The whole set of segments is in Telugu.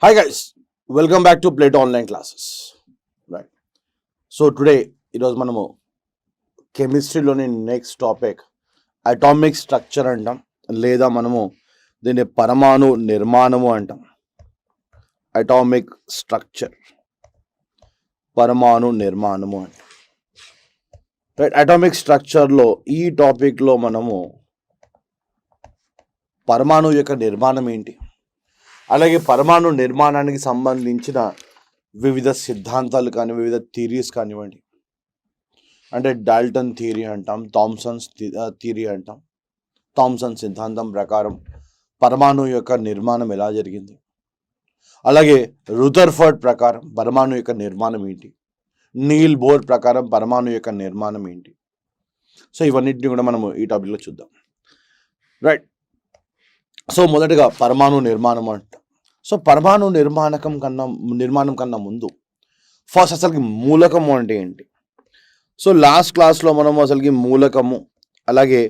Hi guys, welcome back to Plato Online Classes. Right. So today ఈరోజు మనము కెమిస్ట్రీలోని నెక్స్ట్ టాపిక్ అటామిక్ స్ట్రక్చర్ అంటాం, లేదా మనము దీన్ని పరమాణు నిర్మాణము అంటాం. అటామిక్ స్ట్రక్చర్, పరమాణు నిర్మాణము అంటాం. రైట్. అటామిక్ స్ట్రక్చర్లో ఈ టాపిక్లో మనము పరమాణు యొక్క నిర్మాణం ఏంటి, అలాగే పరమాణు నిర్మాణానికి సంబంధించిన వివిధ సిద్ధాంతాలు కానీ వివిధ థియరీస్ కానివ్వండి, అంటే డాల్టన్ థియరీ అంటాం, థామ్సన్స్ థియరీ అంటాం. థామ్సన్ సిద్ధాంతం ప్రకారం పరమాణు యొక్క నిర్మాణం ఎలా జరిగింది, అలాగే రుదర్ఫర్డ్ ప్రకారం పరమాణు యొక్క నిర్మాణం ఏంటి, నీల్ బోర్ ప్రకారం పరమాణు యొక్క నిర్మాణం ఏంటి. సో ఇవన్నిటిని కూడా మనము ఈ టాపిక్లో చూద్దాం. రైట్. సో మొదటగా పరమాణు నిర్మాణం అంటాం. సో పరమాణు నిర్మాణం కన్నా ముందు ఫస్ట్ అసలుకి మూలకము అంటే ఏంటి. సో లాస్ట్ క్లాస్లో మనము అసలుకి మూలకము, అలాగే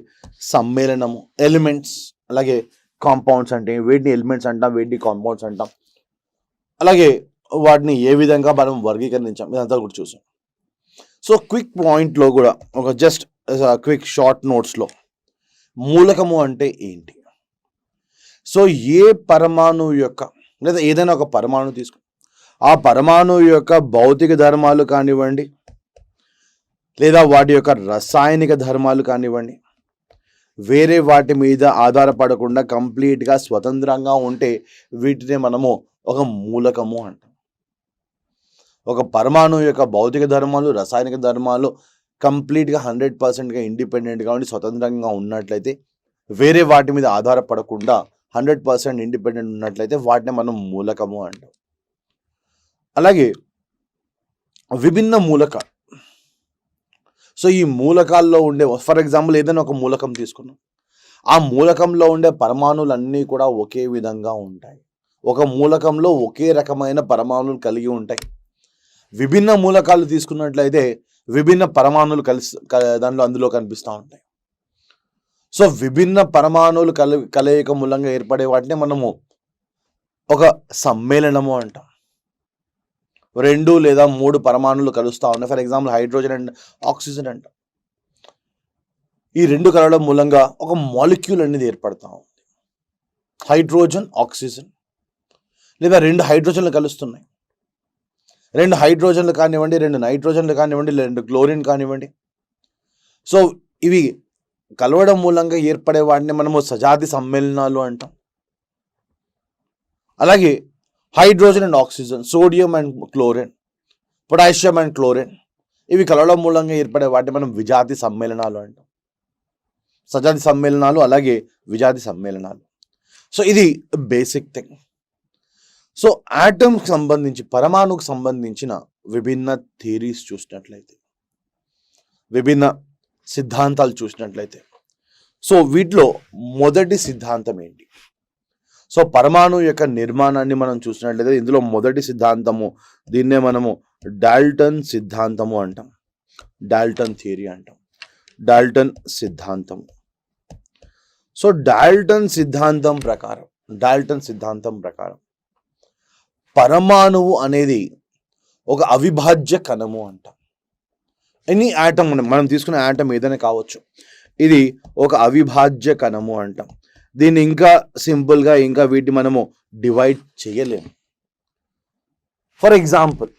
సమ్మేళనము, ఎలిమెంట్స్, అలాగే కాంపౌండ్స్ అంటే వీటిని ఎలిమెంట్స్ అంటాం, వీటిని కాంపౌండ్స్ అంటాం, అలాగే వాటిని ఏ విధంగా మనం వర్గీకరించాం ఇదంతా కూడా చూసాం. సో క్విక్ పాయింట్లో కూడా ఒక జస్ట్ క్విక్ షార్ట్ నోట్స్లో మూలకము అంటే ఏంటి. సో ఏ పరమాణు యొక్క లేదా ఏదైనా ఒక పరమాణు తీసుకు ఆ పరమాణు యొక్క భౌతిక ధర్మాలు కానివ్వండి, లేదా వాటి యొక్క రసాయనిక ధర్మాలు కానివ్వండి, వేరే వాటి మీద ఆధారపడకుండా కంప్లీట్గా స్వతంత్రంగా ఉంటే వీటినే మనము ఒక మూలకము అంటాం. ఒక పరమాణు యొక్క భౌతిక ధర్మాలు, రసాయనిక ధర్మాలు కంప్లీట్గా 100%గా ఇండిపెండెంట్గా ఉండి స్వతంత్రంగా ఉన్నట్లయితే, వేరే వాటి మీద ఆధారపడకుండా 100% ఇండిపెండెంట్ ఉన్నట్లయితే వాటిని మనం మూలకము అంటాం. అలాగే విభిన్న మూలకాలు. సో ఈ మూలకాల్లో ఉండే, ఫర్ ఎగ్జాంపుల్ ఏదైనా ఒక మూలకం తీసుకున్నాం, ఆ మూలకంలో ఉండే పరమాణువులన్నీ కూడా ఒకే విధంగా ఉంటాయి. ఒక మూలకంలో ఒకే రకమైన పరమాణువులు కలిగి ఉంటాయి. విభిన్న మూలకాలు తీసుకున్నట్లయితే విభిన్న పరమాణువులు అందులో కనిపిస్తూ ఉంటాయి. సో విభిన్న పరమాణువులు కలయిక మూలంగా ఏర్పడే వాటిని మనము ఒక సమ్మేళనము అంటాం. 2 లేదా 3 పరమాణువులు కలుస్తూ ఉన్నాయి. For example hydrogen and oxygen అంటాం. ఈ 2 కలవడం మూలంగా ఒక మాలిక్యూల్ అనేది ఏర్పడతా ఉంది. హైడ్రోజన్, ఆక్సిజన్, లేదా 2 హైడ్రోజన్లు కలుస్తున్నాయి. 2 హైడ్రోజన్లు కానివ్వండి, 2 నైట్రోజన్లు కానివ్వండి, 2 క్లోరిన్ కానివ్వండి. సో ఇవి కలవడం మూలంగా ఏర్పడే వాటిని మనము సజాతి సమ్మేళనాలు అంటాం. అలాగే hydrogen and oxygen, sodium and chlorine, potassium and chlorine, ఇవి కలవడం మూలంగా ఏర్పడే వాటిని మనం విజాతి సమ్మేళనాలు అంటాం. సజాతి సమ్మేళనాలు, అలాగే విజాతి సమ్మేళనాలు. సో ఇది బేసిక్ థింగ్. సో ఆటమ్కి సంబంధించి, పరమాణుకు సంబంధించిన విభిన్న థియరీస్ చూసినట్లయితే, విభిన్న సిద్ధాంతాలు చూసినట్లయితే, సో వీటిలో మొదటి సిద్ధాంతం ఏంటి. సో పరమాణు యొక్క నిర్మాణాన్ని మనం చూసినట్లయితే ఇందులో మొదటి సిద్ధాంతము, దీన్నే మనము డాల్టన్ సిద్ధాంతము అంటాం, డాల్టన్ థియరీ అంటాం, డాల్టన్ సిద్ధాంతం. సో డాల్టన్ సిద్ధాంతం ప్రకారం పరమాణువు అనేది ఒక అవిభాజ్య కణము అంటాం. ఎనీ ఆటమ్, మనం తీసుకునే ఆటమ్ ఏదైనా కావచ్చు, ఇది ఒక అవిభాజ్య కణము అంటాం. దీన్ని ఇంకా సింపుల్గా ఇంకా వీటిని మనము డివైడ్ చేయలేము. ఫర్ ఎగ్జాంపుల్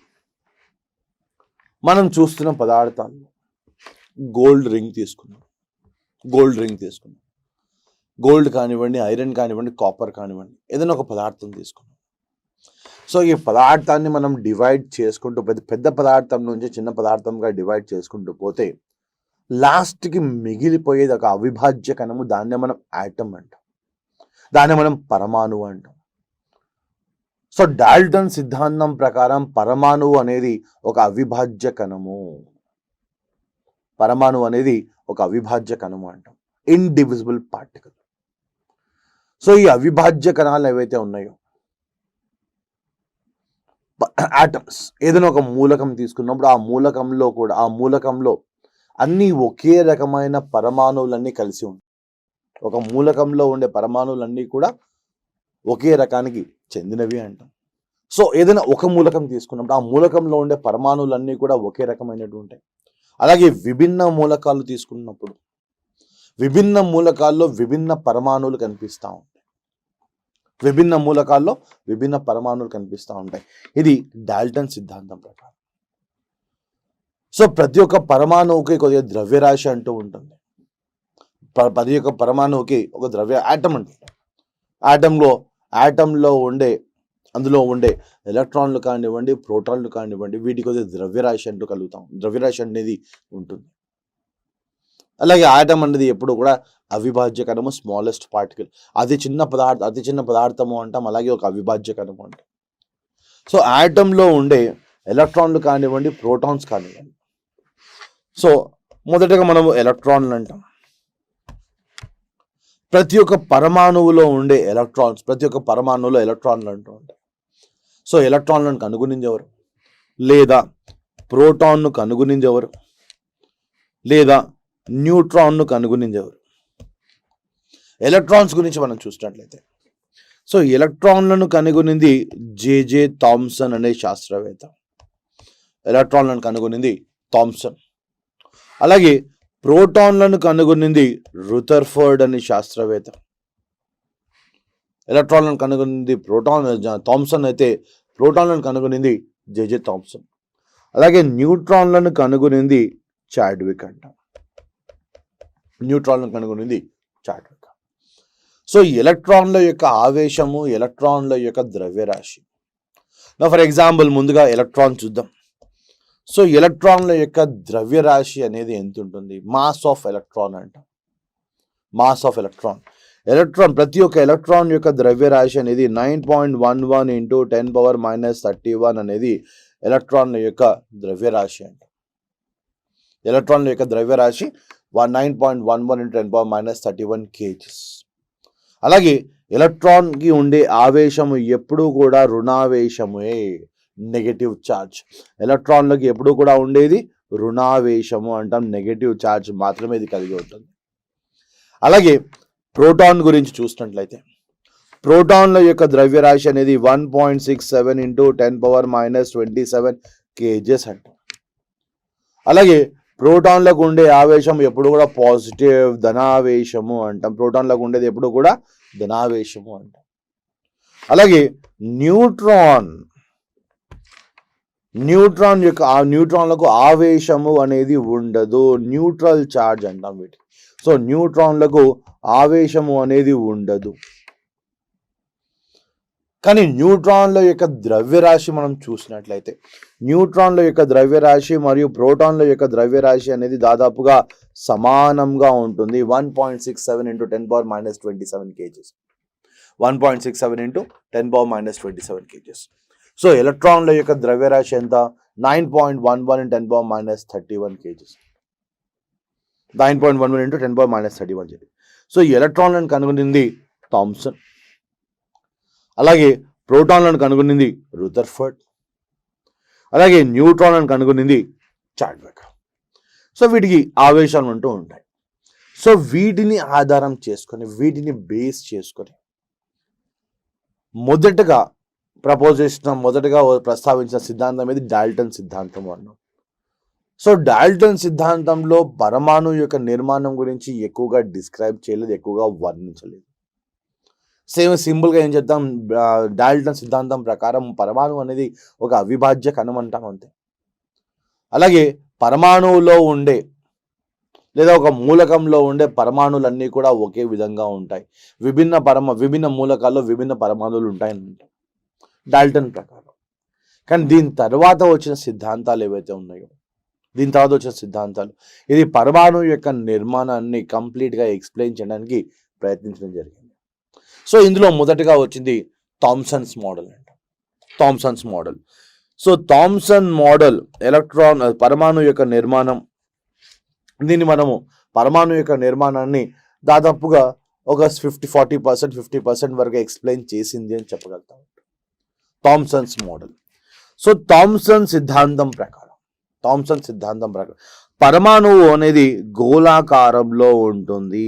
మనం చూస్తున్న పదార్థాల్లో గోల్డ్ రింగ్ తీసుకున్నాం, గోల్డ్ కానివ్వండి, ఐరన్ కానివ్వండి, కాపర్ కానివ్వండి, ఏదైనా ఒక పదార్థం తీసుకున్నాం. సో ఈ పదార్థాన్ని మనం డివైడ్ చేసుకుంటూ పెద్ద పదార్థం నుంచి చిన్న పదార్థంగా డివైడ్ చేసుకుంటూ పోతే లాస్ట్కి మిగిలిపోయేది ఒక అవిభాజ్య కణము. దాన్నే మనం ఆటమ్ అంటాం, దాన్నే మనం పరమాణువు అంటాం. సో డాల్టన్ సిద్ధాంతం ప్రకారం పరమాణువు అనేది ఒక అవిభాజ్య కణము, అంటాం, ఇండివిజిబుల్ పార్టికల్. సో ఈ అవిభాజ్య కణాలు ఏవైతే ఉన్నాయో, ఆటమ్స్, ఏదైనా ఒక మూలకం తీసుకున్నప్పుడు ఆ మూలకంలో అన్ని ఒకే రకమైన పరమాణువులన్నీ కలిసి ఉంటాయి. ఒక మూలకంలో ఉండే పరమాణువులన్నీ కూడా ఒకే రకానికి చెందినవి అంటాం. సో ఏదైనా ఒక మూలకం తీసుకున్నప్పుడు ఆ మూలకంలో ఉండే పరమాణువులన్నీ కూడా ఒకే రకమైనటువంటి ఉంటాయి. అలాగే విభిన్న మూలకాలు తీసుకున్నప్పుడు విభిన్న మూలకాల్లో విభిన్న పరమాణువులు కనిపిస్తూ ఉంటాయి. విభిన్న మూలకాల్లో విభిన్న పరమాణువులు కనిపిస్తూ ఉంటాయి. ఇది డాల్టన్ సిద్ధాంతం ప్రకారం. సో ప్రతి ఒక్క పరమాణువుకి కొద్దిగా ద్రవ్యరాశి అంటూ ఉంటుంది. ప్రతి ఒక్క పరమాణువుకి ఒక ద్రవ్య ఆటం ఉంటుంది. ఆటంలో అందులో ఉండే ఎలక్ట్రాన్లు కానివ్వండి, ప్రోటాన్లు కానివ్వండి, వీటికి కొద్దిగా ద్రవ్యరాశి అంటూ కలుగుతాం. ద్రవ్యరాశి అనేది ఉంటుంది. అలాగే ఆటం అనేది ఎప్పుడు కూడా అవిభాజ్య కణము, స్మాలెస్ట్ పార్టికల్, అతి చిన్న పదార్థము అంటాం. అలాగే ఒక అవిభాజ్య కణము అంటాం. సో ఆటంలో ఉండే ఎలక్ట్రాన్లు కానివ్వండి, ప్రోటాన్స్ కానివ్వండి. సో మొదటగా మనము ఎలక్ట్రాన్లు అంటాం. ప్రతి ఒక్క పరమాణువులో ఉండే ప్రతి ఒక్క పరమాణువులో ఎలక్ట్రాన్లు అంటూ ఉంటాయి. సో ఎలక్ట్రాన్లను కనుగొనింది ఎవరు? లేదా ప్రోటాన్ను కనుగొనింది ఎవరు? లేదా న్యూట్రాన్ను కనుగొనింది ఎవరు? ఎలక్ట్రాన్స్ గురించి మనం చూసినట్లయితే, సో ఎలక్ట్రాన్లను కనుగొనింది జే థామ్సన్ అనే శాస్త్రవేత్త. ఎలక్ట్రాన్లను కనుగొనింది థామ్సన్. అలాగే ప్రోటాన్లను కనుగొనింది రుదర్ఫర్డ్ అనే శాస్త్రవేత్త. ఎలక్ట్రాన్లను కనుగొనింది థామ్సన్ అయితే ప్రోటాన్లను కనుగొనింది జే థామ్సన్. అలాగే న్యూట్రాన్లను కనుగొనింది చాడ్విక్ అంట. న్యూట్రాన్లను కనుగొనింది చాడ్విక్. సో ఎలక్ట్రాన్ల యొక్క ఆవేశము, ఎలక్ట్రాన్ల యొక్క ద్రవ్యరాశి. ఫర్ ఎగ్జాంపుల్ ముందుగా ఎలక్ట్రాన్ చూద్దాం. సో ఎలక్ట్రాన్ల యొక్క ద్రవ్యరాశి అనేది ఎంత ఉంటుంది? మాస్ ఆఫ్ ఎలక్ట్రాన్ అంట. మాస్ ఆఫ్ ఎలక్ట్రాన్ ప్రతి ఒక్క ఎలక్ట్రాన్ యొక్క ద్రవ్యరాశి అనేది 9.11 ఇంటూ 10⁻31 అనేది ఎలక్ట్రాన్ల యొక్క ద్రవ్యరాశి అంట. ఎలక్ట్రాన్ల యొక్క ద్రవ్యరాశి 9.11 ఇంటూ 10⁻31 kgs. అలాగే ఎలక్ట్రాన్కి ఉండే ఆవేశము ఎప్పుడూ కూడా రుణావేశమే, నెగటివ్ ఛార్జ్. ఎలక్ట్రాన్లకు ఎప్పుడు కూడా ఉండేది రుణావేశము అంటాం. నెగటివ్ ఛార్జ్ మాత్రమే ఇది కలిగి ఉంటుంది. అలాగే ప్రోటాన్ గురించి చూసినట్లయితే, ప్రోటాన్ల యొక్క ద్రవ్యరాశి అనేది 1.67 ఇంటూ 10⁻27 kgs అంటాం. అలాగే ప్రోటాన్లకు ఉండే ఆవేశం ఎప్పుడు కూడా పాజిటివ్, ధనావేశము అంటాం. ప్రోటాన్లకు ఉండేది ఎప్పుడు కూడా ధనావేశము అంటాం. అలాగే న్యూట్రాన్లకు ఆవేశము అనేది ఉండదు, న్యూట్రల్ ఛార్జ్ అంటాం వీటి. సో న్యూట్రాన్లకు ఆవేశము అనేది ఉండదు. కానీ న్యూట్రాన్ల యొక్క ద్రవ్యరాశి మనం చూసినట్లయితే, న్యూట్రాన్ల యొక్క ద్రవ్యరాశి మరియు ప్రోటాన్ల యొక్క ద్రవ్యరాశి అనేది దాదాపుగా సమానంగా ఉంటుంది. 1.67 into 10⁻27 kgs. 1.67 into 10⁻27 kgs. So ఎలక్ట్రాన్ల యొక్క ద్రవ్యరాశి ఎంత? 9.11 into 10⁻31 kgs. 9.11 into 10⁻31 kgs. So ఎలక్ట్రాన్లను కనుగొనింది థామ్సన్. అలాగే ప్రోటాన్లను కనుగొనింది రుదర్ఫర్డ్. అలాగే న్యూట్రాన్లను కనుగొనింది చాడ్విక్. సో వీటికి ఆవేశాలు అంటూ ఉంటాయి. సో వీటిని ఆధారం చేసుకొని, వీటిని బేస్ చేసుకొని మొదటగా ప్రస్తావించిన సిద్ధాంతం ఇది డాల్టన్ సిద్ధాంతం అన్నాం. సో డాల్టన్ సిద్ధాంతంలో పరమాణు యొక్క నిర్మాణం గురించి ఎక్కువగా డిస్క్రైబ్ చేయలేదు, ఎక్కువగా వర్ణించలేదు. సింపుల్గా ఏం చెప్తాం, డాల్టన్ సిద్ధాంతం ప్రకారం పరమాణు అనేది ఒక అవిభాజ్య కణం అంటాం అంతే. అలాగే పరమాణువులో ఉండే లేదా ఒక మూలకంలో ఉండే పరమాణువులన్నీ కూడా ఒకే విధంగా ఉంటాయి. విభిన్న మూలకాల్లో విభిన్న పరమాణువులు ఉంటాయని అంటాం డాల్టన్ ప్రకారం. కానీ దీని తర్వాత వచ్చిన సిద్ధాంతాలు ఏవైతే ఉన్నాయో, ఇది పరమాణు యొక్క నిర్మాణాన్ని కంప్లీట్గా ఎక్స్ప్లెయిన్ చేయడానికి ప్రయత్నించడం జరిగింది. సో ఇందులో మొదటగా వచ్చింది థామ్సన్స్ మోడల్ అంట. సో థామ్సన్ మోడల్ పరమాణు యొక్క నిర్మాణం, దీన్ని మనము పరమాణు యొక్క నిర్మాణాన్ని దాదాపుగా ఒక 50% వరకు ఎక్స్ప్లెయిన్ చేసింది అని చెప్పగలుగుతాం. Thomsons model. సో థామ్సన్ సిద్ధాంతం ప్రకారం పరమాణువు అనేది గోళాకారంలో ఉంటుంది.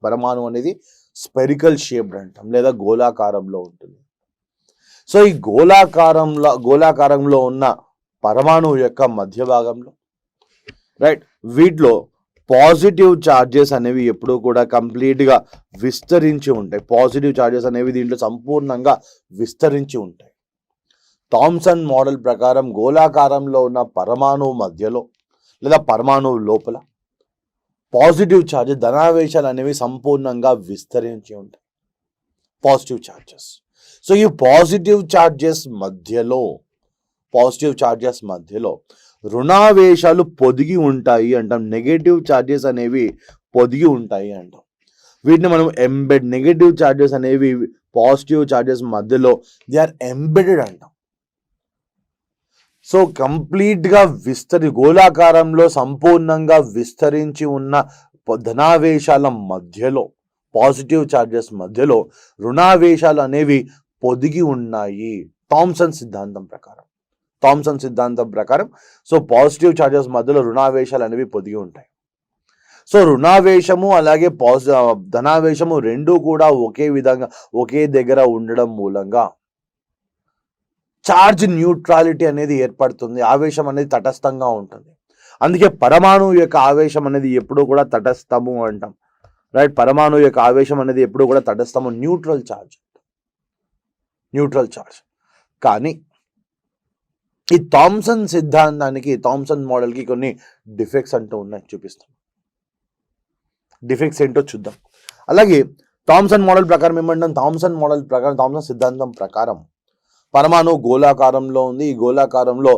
పరమాణువు అనేది స్పెరికల్ షేప్డ్ అంటాం, లేదా గోళాకారంలో ఉంటుంది. సో ఈ గోళాకారంలో ఉన్న పరమాణువు యొక్క మధ్య భాగంలో రైట్ వీటిలో పాజిటివ్ ఛార్జెస్ అనేవి ఎప్పుడూ కూడా కంప్లీట్గా విస్తరించి ఉంటాయి. పాజిటివ్ ఛార్జెస్ అనేవి దీంట్లో సంపూర్ణంగా విస్తరించి ఉంటాయి. థామ్సన్ మోడల్ ప్రకారం గోళాకారంలో ఉన్న పరమాణువు మధ్యలో లేదా పరమాణువు లోపల పాజిటివ్ ఛార్జెస్ ధనావేశాలు అనేవి సంపూర్ణంగా విస్తరించి ఉంటాయి. Positive charges. సో ఈ పాజిటివ్ ఛార్జెస్ మధ్యలో రుణావేశాలు పొదిగి ఉంటాయి అంటాం. నెగటివ్ ఛార్జెస్ అనేవి పొదిగి ఉంటాయి అంటాం. వీటిని మనం నెగటివ్ ఛార్జెస్ అనేవి పాజిటివ్ ఛార్జెస్ మధ్యలో దే ఆర్ ఎంబెడెడ్ అంటాం. సో కంప్లీట్గా గోళాకారంలో సంపూర్ణంగా విస్తరించి ఉన్న ధనావేశాల మధ్యలో పాజిటివ్ ఛార్జెస్ మధ్యలో రుణావేశాలు అనేవి పొదిగి ఉన్నాయి థామ్సన్ సిద్ధాంతం ప్రకారం. సో పాజిటివ్ ఛార్జెస్ మధ్యలో రుణావేశాలు అనేవి పొదిగి ఉంటాయి. సో రుణావేశము అలాగే ధనావేశము రెండూ కూడా ఒకే దగ్గర ఉండడం మూలంగా చార్జ్ న్యూట్రాలిటీ అనేది ఏర్పడుతుంది. ఆవేశం అనేది తటస్థంగా ఉంటుంది. అందుకే పరమాణువు యొక్క ఆవేశం అనేది ఎప్పుడూ కూడా తటస్థము అంటాం. రైట్, పరమాణువు యొక్క ఆవేశం అనేది ఎప్పుడూ కూడా తటస్థము, న్యూట్రల్ చార్జ్. కానీ ఈ థామ్సన్ సిద్ధాంతానికి, థామ్సన్ మోడల్కి కొన్ని డిఫెక్ట్స్ అంటూ ఉన్నాయి, చూపిస్తాం. డిఫెక్ట్స్ ఏంటో చూద్దాం. అలాగే థామ్సన్ మోడల్ ప్రకారం ఏమంటాం, థామ్సన్ సిద్ధాంతం ప్రకారం పరమాణువు గోళాకారంలో ఉంది. ఈ గోళాకారంలో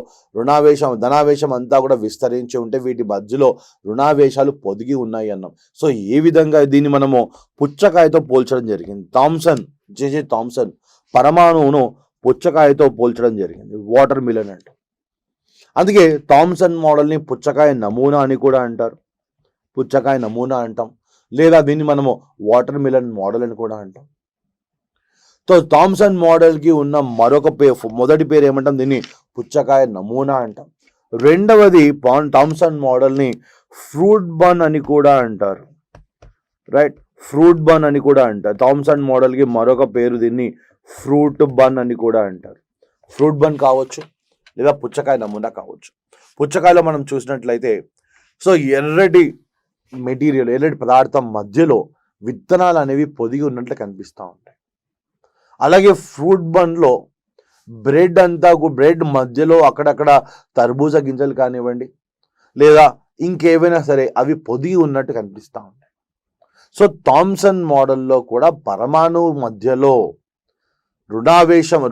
ధనావేశం అంతా కూడా విస్తరించి ఉంటే వీటి మధ్యలో రుణావేశాలు పొదిగి ఉన్నాయి అన్నాం. సో ఏ విధంగా దీన్ని మనము పుచ్చకాయతో పోల్చడం జరిగింది. థామ్సన్ పరమాణువును పుచ్చకాయతో పోల్చడం జరిగింది, వాటర్ మిలన్ అంటాం. అందుకే థామ్సన్ మోడల్ని పుచ్చకాయ నమూనా అని కూడా అంటారు. పుచ్చకాయ నమూనా అంటాం, లేదా దీన్ని మనము వాటర్ మిలన్ మోడల్ అని కూడా అంటాం. సో థామ్సన్ మోడల్కి ఉన్న మరొక మొదటి పేరు ఏమంటాం, దీన్ని పుచ్చకాయ నమూనా అంటాం. రెండవది థామ్సన్ మోడల్ని ఫ్రూట్ బన్ అని కూడా అంటారు. రైట్, ఫ్రూట్ బన్ అని కూడా అంటారు. థామ్సన్ మోడల్కి మరొక పేరు దీన్ని ఫ్రూట్ బన్ అని కూడా అంటారు. ఫ్రూట్ బన్ కావచ్చు లేదా పుచ్చకాయ నమూనా కావచ్చు. పుచ్చకాయలో మనం చూసినట్లయితే సో ఎర్రటి పదార్థం మధ్యలో విత్తనాలు అనేవి పొదిగి ఉన్నట్లు కనిపిస్తూ ఉంటాయి. అలాగే ఫ్రూట్ బన్లో బ్రెడ్ మధ్యలో అక్కడక్కడ తర్బూజా గింజలు కానివ్వండి లేదా ఇంకేవైనా సరే అవి పొదిగి ఉన్నట్టు కనిపిస్తూ ఉంటాయి. సో థామ్సన్ మోడల్లో కూడా పరమాణువు మధ్యలో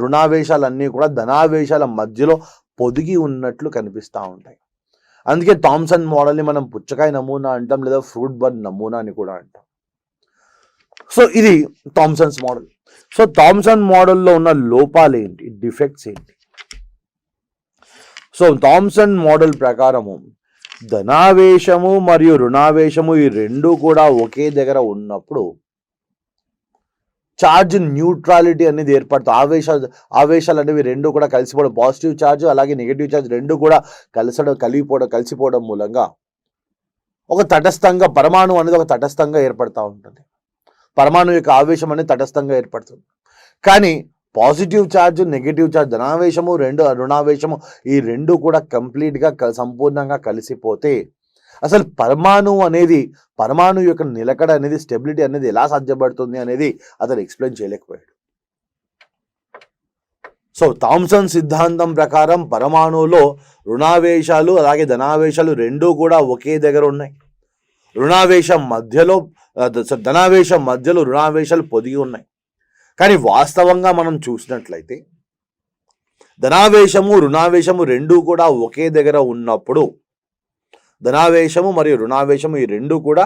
రుణావేశాలన్నీ కూడా ధనావేశాల మధ్యలో పొదిగి ఉన్నట్లు కనిపిస్తూ ఉంటాయి. అందుకే థామ్సన్ మోడల్ని మనం పుచ్చకాయ నమూనా అంటాం, లేదా ఫ్రూట్ బన్ నమూనా అని కూడా అంటాం. సో ఇది థామ్సన్స్ మోడల్. సో థామ్సన్ మోడల్లో ఉన్న లోపాలు ఏంటి, డిఫెక్ట్స్ ఏంటి? సో థామ్సన్ మోడల్ ప్రకారము ధనావేశము మరియు రుణావేశము ఈ రెండూ కూడా ఒకే దగ్గర ఉన్నప్పుడు చార్జ్ న్యూట్రాలిటీ అనేది ఏర్పడుతుంది. ఆవేశాలు అనేవి రెండు కూడా కలిసిపోవడం, పాజిటివ్ ఛార్జ్ అలాగే నెగిటివ్ ఛార్జ్ రెండు కూడా కలిసిపోవడం మూలంగా ఒక తటస్థంగా పరమాణువు అనేది ఒక తటస్థంగా ఏర్పడుతూ ఉంటుంది. పరమాణువు యొక్క ఆవేశం అనేది తటస్థంగా ఏర్పడుతుంది. కానీ పాజిటివ్ ఛార్జ్, నెగిటివ్ ఛార్జ్, ధనావేశము రుణావేశము ఈ రెండు కూడా కంప్లీట్గా సంపూర్ణంగా కలిసిపోతే అసలు పరమాణువు యొక్క నిలకడ అనేది, స్టెబిలిటీ అనేది ఎలా సాధ్యపడుతుంది అనేది అతను ఎక్స్ప్లెయిన్ చేయలేకపోయాడు. సో థామ్సన్ సిద్ధాంతం ప్రకారం పరమాణువులో రుణావేశాలు అలాగే ధనావేశాలు రెండూ కూడా ఒకే దగ్గర ఉన్నాయి. ధనావేశం మధ్యలో రుణావేశాలు పొదిగి ఉన్నాయి. కానీ వాస్తవంగా మనం చూసినట్లయితే ధనావేశము రుణావేశము రెండూ కూడా ఒకే దగ్గర ఉన్నప్పుడు, ధనావేశము మరియు రుణావేశము ఈ రెండు కూడా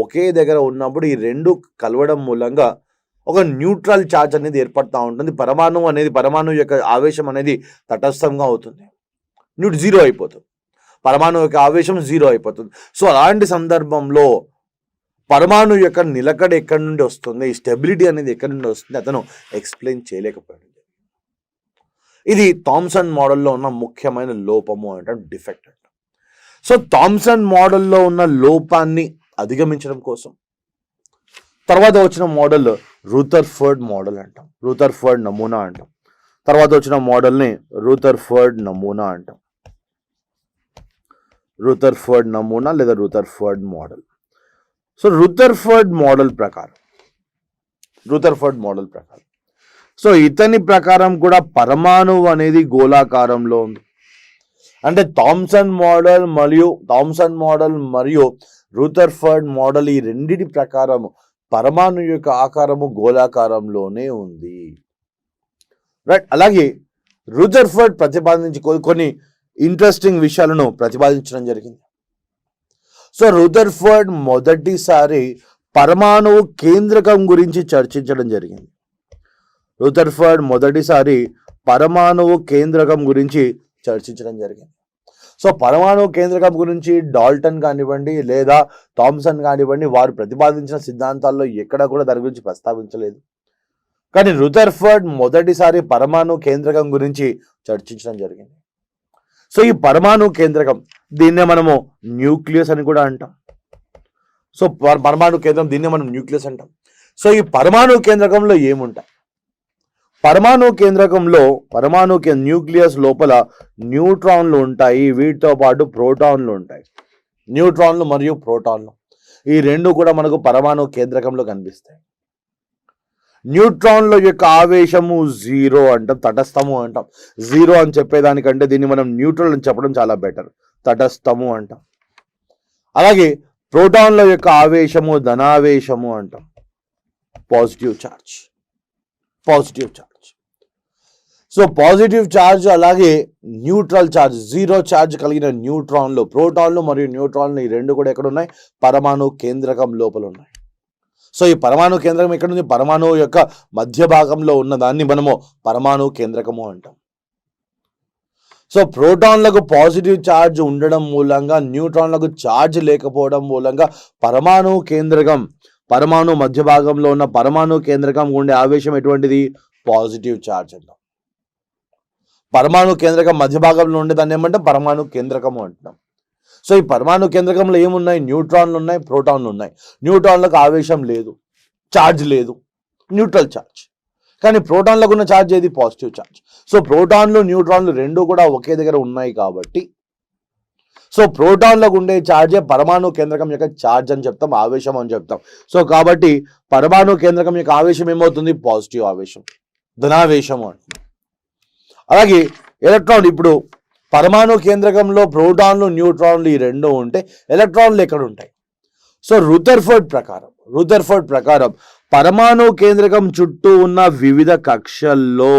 ఒకే దగ్గర ఉన్నప్పుడు ఈ రెండు కలవడం మూలంగా ఒక న్యూట్రల్ ఛార్జ్ అనేది ఏర్పడుతూ ఉంటుంది. పరమాణువు యొక్క ఆవేశం అనేది తటస్థంగా అవుతుంది, జీరో అయిపోతుంది. పరమాణువు యొక్క ఆవేశం జీరో అయిపోతుంది. సో అలాంటి సందర్భంలో పరమాణువు యొక్క నిలకడ ఎక్కడి నుండి వస్తుంది, స్టెబిలిటీ అనేది ఎక్కడి నుండి వస్తుంది అతను ఎక్స్ప్లెయిన్ చేయలేకపోయాడు. ఇది థామ్సన్ మోడల్లో ఉన్న ముఖ్యమైన లోపము అంటే డిఫెక్ట్ అంట. సో థామ్సన్ మోడల్లో ఉన్న లోపాన్ని అధిగమించడం కోసం తర్వాత వచ్చిన మోడల్ రూథర్ఫర్డ్ మోడల్ అంటాం, రూథర్ఫర్డ్ నమూనా అంటాం. తర్వాత వచ్చిన మోడల్ని రూథర్ఫర్డ్ నమూనా అంటాం. రూథర్ఫర్డ్ నమూనా లేదా Rutherford model. So Rutherford model ప్రకారం సో ఇతని ప్రకారం కూడా పరమాణువు అనేది గోళాకారంలో ఉంది. అంటే థామ్సన్ మోడల్ మరియు రూథర్ఫర్డ్ మోడల్ ఈ రెండిటి ప్రకారం పరమాణు యొక్క ఆకారము గోళాకారంలోనే ఉంది. రైట్. అలాగే రూథర్ఫర్డ్ ప్రతిపాదించి కొన్ని ఇంట్రెస్టింగ్ విషయాలను ప్రతిపాదించడం జరిగింది. సో రూథర్ఫర్డ్ మొదటిసారి పరమాణువు కేంద్రకం గురించి చర్చించడం జరిగింది. సో పరమాణు కేంద్రకం గురించి డాల్టన్ కానివ్వండి లేదా థామ్సన్ కానివ్వండి వారు ప్రతిపాదించిన సిద్ధాంతాల్లో ఎక్కడా కూడా దాని గురించి ప్రస్తావించలేదు. కానీ రూథర్ఫర్డ్ మొదటిసారి పరమాణు కేంద్రకం గురించి చర్చించడం జరిగింది. సో ఈ పరమాణు కేంద్రకం దీన్నే మనము న్యూక్లియస్ అని కూడా అంటాం. సో పరమాణు కేంద్రం దీన్నే మనం న్యూక్లియస్ అంటాం. సో ఈ పరమాణు కేంద్రకంలో ఏముంటాయి? న్యూక్లియస్ లోపల న్యూట్రాన్లు ఉంటాయి, వీటితో పాటు ప్రోటాన్లు ఉంటాయి. న్యూట్రాన్లు మరియు ప్రోటాన్లు ఈ రెండు కూడా మనకు పరమాణు కేంద్రకంలో కనిపిస్తాయి. న్యూట్రాన్ల యొక్క ఆవేశము 0 అంటాం, తటస్థము అంటాం. 0 అని చెప్పేదానికంటే దీన్ని మనం న్యూట్రల్ అని చెప్పడం చాలా బెటర్, తటస్థము అంటాం. అలాగే ప్రోటాన్ల యొక్క ఆవేశము ధనావేశము అంటాం, positive charge. So positive charge అలాగే న్యూట్రల్ ఛార్జ్, 0 ఛార్జ్ కలిగిన న్యూట్రాన్లు, ప్రోటాన్లు మరియు న్యూట్రాన్లు ఈ రెండు కూడా ఎక్కడ ఉన్నాయి? పరమాణు కేంద్రకం లోపల ఉన్నాయి. సో ఈ పరమాణు కేంద్రకం ఎక్కడ ఉంది? పరమాణువు యొక్క మధ్య భాగంలో ఉన్న దాన్ని మనము పరమాణు కేంద్రకము అంటాం. సో ప్రోటాన్లకు పాజిటివ్ ఛార్జ్ ఉండడం మూలంగా, న్యూట్రాన్లకు ఛార్జ్ లేకపోవడం మూలంగా పరమాణు మధ్య భాగంలో ఉన్న పరమాణు కేంద్రకం ఉండే ఆవేశం ఎటువంటిది? పాజిటివ్ ఛార్జ్ అంటాం. పరమాణు కేంద్రకం మధ్య భాగంలో ఉండే దాన్ని ఏమంటే పరమాణు కేంద్రకము అంటున్నాం. సో ఈ పరమాణు కేంద్రకంలో ఏమున్నాయి? న్యూట్రాన్లు ఉన్నాయి, ప్రోటాన్లు ఉన్నాయి. న్యూట్రాన్లకు ఆవేశం లేదు, ఛార్జ్ లేదు, న్యూట్రల్ ఛార్జ్. కానీ ప్రోటాన్లకు ఉన్న ఛార్జ్ ఏది? Positive charge. సో ప్రోటాన్లు న్యూట్రాన్లు రెండు కూడా ఒకే దగ్గర ఉన్నాయి కాబట్టి సో ప్రోటాన్లకు ఉండే ఛార్జే పరమాణు కేంద్రకం యొక్క ఛార్జ్ అని చెప్తాం, ఆవేశం అని చెప్తాం. సో కాబట్టి పరమాణు కేంద్రకం యొక్క ఆవేశం ఏమవుతుంది? పాజిటివ్ ఆవేశం, ధనావేశము అంటున్నాం. అలాగే ఎలక్ట్రాన్, ఇప్పుడు పరమాణు కేంద్రకంలో ప్రోటాన్లు న్యూట్రాన్లు ఈ రెండు ఉంటే ఎలక్ట్రాన్లు ఎక్కడ ఉంటాయి? సో రూథర్ఫర్డ్ ప్రకారం పరమాణు కేంద్రకం చుట్టూ ఉన్న వివిధ కక్షల్లో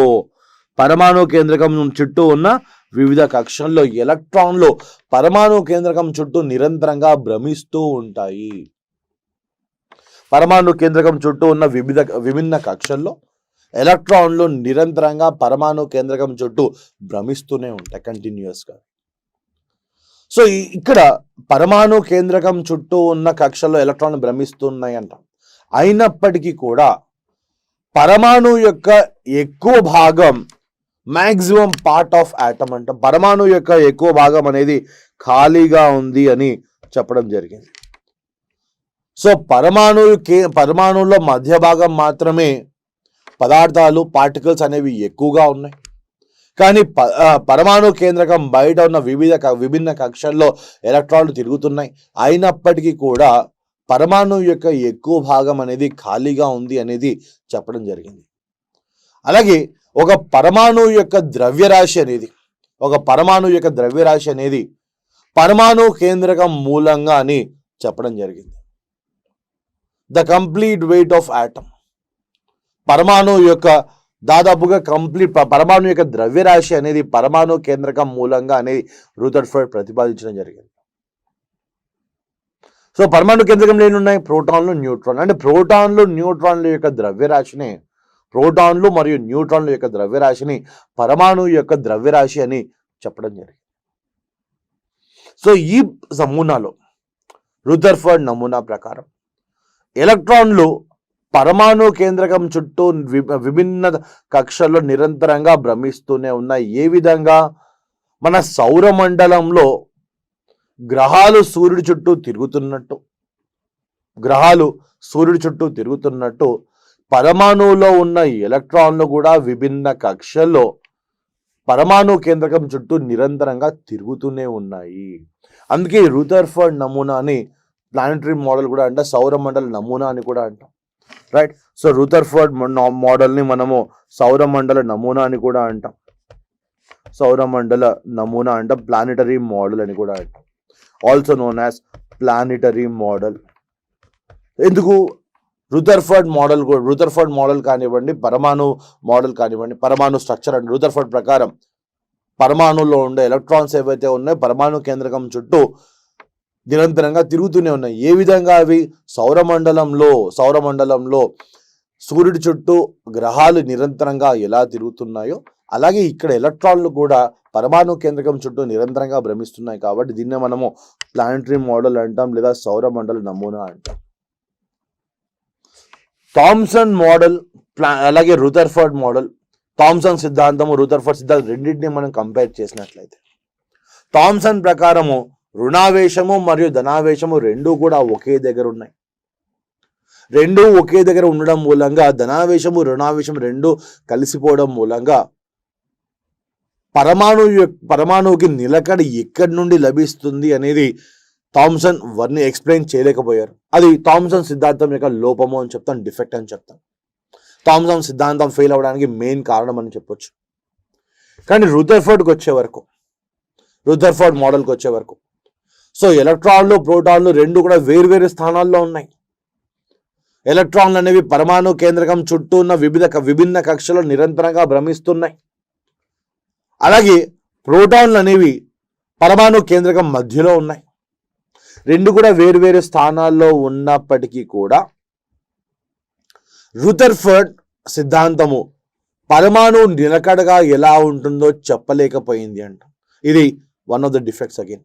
ఎలక్ట్రాన్లు పరమాణు కేంద్రకం చుట్టూ నిరంతరంగా భ్రమిస్తూ ఉంటాయి. పరమాణు కేంద్రకం చుట్టూ ఉన్న విభిన్న కక్షల్లో ఎలక్ట్రాన్లు నిరంతరంగా పరమాణు కేంద్రకం చుట్టూ భ్రమిస్తూనే ఉంటాయి కంటిన్యూస్గా. సో ఇక్కడ పరమాణు కేంద్రకం చుట్టూ ఉన్న కక్షల్లో ఎలక్ట్రాన్లు భ్రమిస్తున్నాయి అంటాం. అయినప్పటికీ కూడా పరమాణు యొక్క ఎక్కువ భాగం, మ్యాక్సిమం పార్ట్ ఆఫ్ ఆటమ్ అంటాం, పరమాణు యొక్క ఎక్కువ భాగం అనేది ఖాళీగా ఉంది అని చెప్పడం జరిగింది. సో పరమాణువులో మధ్య భాగం మాత్రమే పదార్థాలు, పార్టికల్స్ అనేవి ఎక్కువగా ఉన్నాయి. కానీ పరమాణు కేంద్రకం బయట ఉన్న విభిన్న కక్షల్లో ఎలక్ట్రాన్లు తిరుగుతున్నాయి. అయినప్పటికీ కూడా పరమాణు యొక్క ఎక్కువ భాగం అనేది ఖాళీగా ఉంది అనేది చెప్పడం జరిగింది. అలాగే ఒక పరమాణు యొక్క ద్రవ్యరాశి అనేది పరమాణు కేంద్రకం మూలంగా అని చెప్పడం జరిగింది. The complete weight of atom, పరమాణు యొక్క దాదాపుగా పరమాణు యొక్క ద్రవ్యరాశి అనేది పరమాణు కేంద్రకం మూలంగా అనేది రూథర్ఫర్డ్ ప్రతిపాదించడం జరిగింది. సో పరమాణు కేంద్రకంలో ఏమున్నాయి? ప్రోటాన్లు, న్యూట్రాన్లు. అంటే ప్రోటాన్లు మరియు న్యూట్రాన్ల యొక్క ద్రవ్యరాశిని పరమాణు యొక్క ద్రవ్యరాశి అని చెప్పడం జరిగింది. సో ఈ నమూనాలో, రూథర్ఫర్డ్ నమూనా ప్రకారం ఎలక్ట్రాన్లు పరమాణు కేంద్రకం చుట్టూ విభిన్న కక్షల్లో నిరంతరంగా భ్రమిస్తూనే ఉన్నాయి. ఏ విధంగా? మన సౌరమండలంలో గ్రహాలు సూర్యుడి చుట్టూ తిరుగుతున్నట్టు పరమాణువులో ఉన్న ఎలక్ట్రాన్లు కూడా విభిన్న కక్షల్లో పరమాణు కేంద్రకం చుట్టూ నిరంతరంగా తిరుగుతూనే ఉన్నాయి. అందుకే రూదర్ఫర్డ్ నమూనాని ప్లానెటరీ మోడల్ కూడా అంటాం, సౌరమండల నమూనా అని కూడా అంటాం. రైట్. సో రూదర్ఫర్డ్ మోడల్ని మనము సౌరమండల నమూనా అని కూడా అంటాం, సౌరమండల నమూనా అంటాం, ప్లానెటరీ మోడల్ అని కూడా అంటాం, also known as planetary model. ఎందుకు రూదర్ఫర్డ్ మోడల్ కానివ్వండి, పరమాణు మోడల్ కానివ్వండి, పరమాణు స్ట్రక్చర్ అంటే రూదర్ఫర్డ్ ప్రకారం పరమాణులో ఉండే ఎలక్ట్రాన్స్ ఏవైతే ఉన్నాయో పరమాణు కేంద్రకం చుట్టూ నిరంతరంగా తిరుగుతూనే ఉన్నాయి. ఏ విధంగా అవి సౌరమండలంలో సూర్యుడి చుట్టూ గ్రహాలు నిరంతరంగా ఎలా తిరుగుతున్నాయో అలాగే ఇక్కడ ఎలక్ట్రాన్లు కూడా పరమాణు కేంద్రకం చుట్టూ నిరంతరంగా భ్రమిస్తున్నాయి. కాబట్టి దీన్నే మనము ప్లానెటరీ మోడల్ అంటాం లేదా సౌరమండల నమూనా అంటాం. థామ్సన్ మోడల్ అలాగే రూదర్ఫర్డ్ మోడల్, థామ్సన్ సిద్ధాంతము రూదర్ఫర్డ్ సిద్ధాంతం రెండింటిని మనం కంపేర్ చేసినట్లయితే థామ్సన్ ప్రకారము రుణావేశము మరియు ధనావేశము రెండూ కూడా ఒకే దగ్గర ఉన్నాయి. రెండూ ఒకే దగ్గర ఉండడం మూలంగా ధనావేశము రుణావేశం రెండూ కలిసిపోవడం మూలంగా పరమాణువుకి నిలకడ ఎక్కడి నుండి లభిస్తుంది అనేది థామ్సన్ ఎక్స్ప్లెయిన్ చేయలేకపోయారు. అది థామ్సన్ సిద్ధాంతం యొక్క లోపము అని చెప్తాం, డిఫెక్ట్ అని చెప్తాం. థామ్సన్ సిద్ధాంతం ఫెయిల్ అవ్వడానికి మెయిన్ కారణం అని చెప్పొచ్చు. కానీ రూదర్ఫర్డ్ మోడల్కి వచ్చే వరకు సో ఎలక్ట్రాన్లు ప్రోటాన్లు రెండు కూడా వేరువేరు స్థానాల్లో ఉన్నాయి. ఎలక్ట్రాన్లు అనేవి పరమాణు కేంద్రకం చుట్టూ ఉన్న విభిన్న కక్షలో నిరంతరంగా భ్రమిస్తున్నాయి. అలాగే ప్రోటాన్లు అనేవి పరమాణు కేంద్రకం మధ్యలో ఉన్నాయి. రెండు కూడా వేరువేరు స్థానాల్లో ఉన్నప్పటికీ కూడా రూదర్ఫర్డ్ సిద్ధాంతము పరమాణు నిలకడగా ఎలా ఉంటుందో చెప్పలేకపోయింది అంట. ఇది one of the defects again.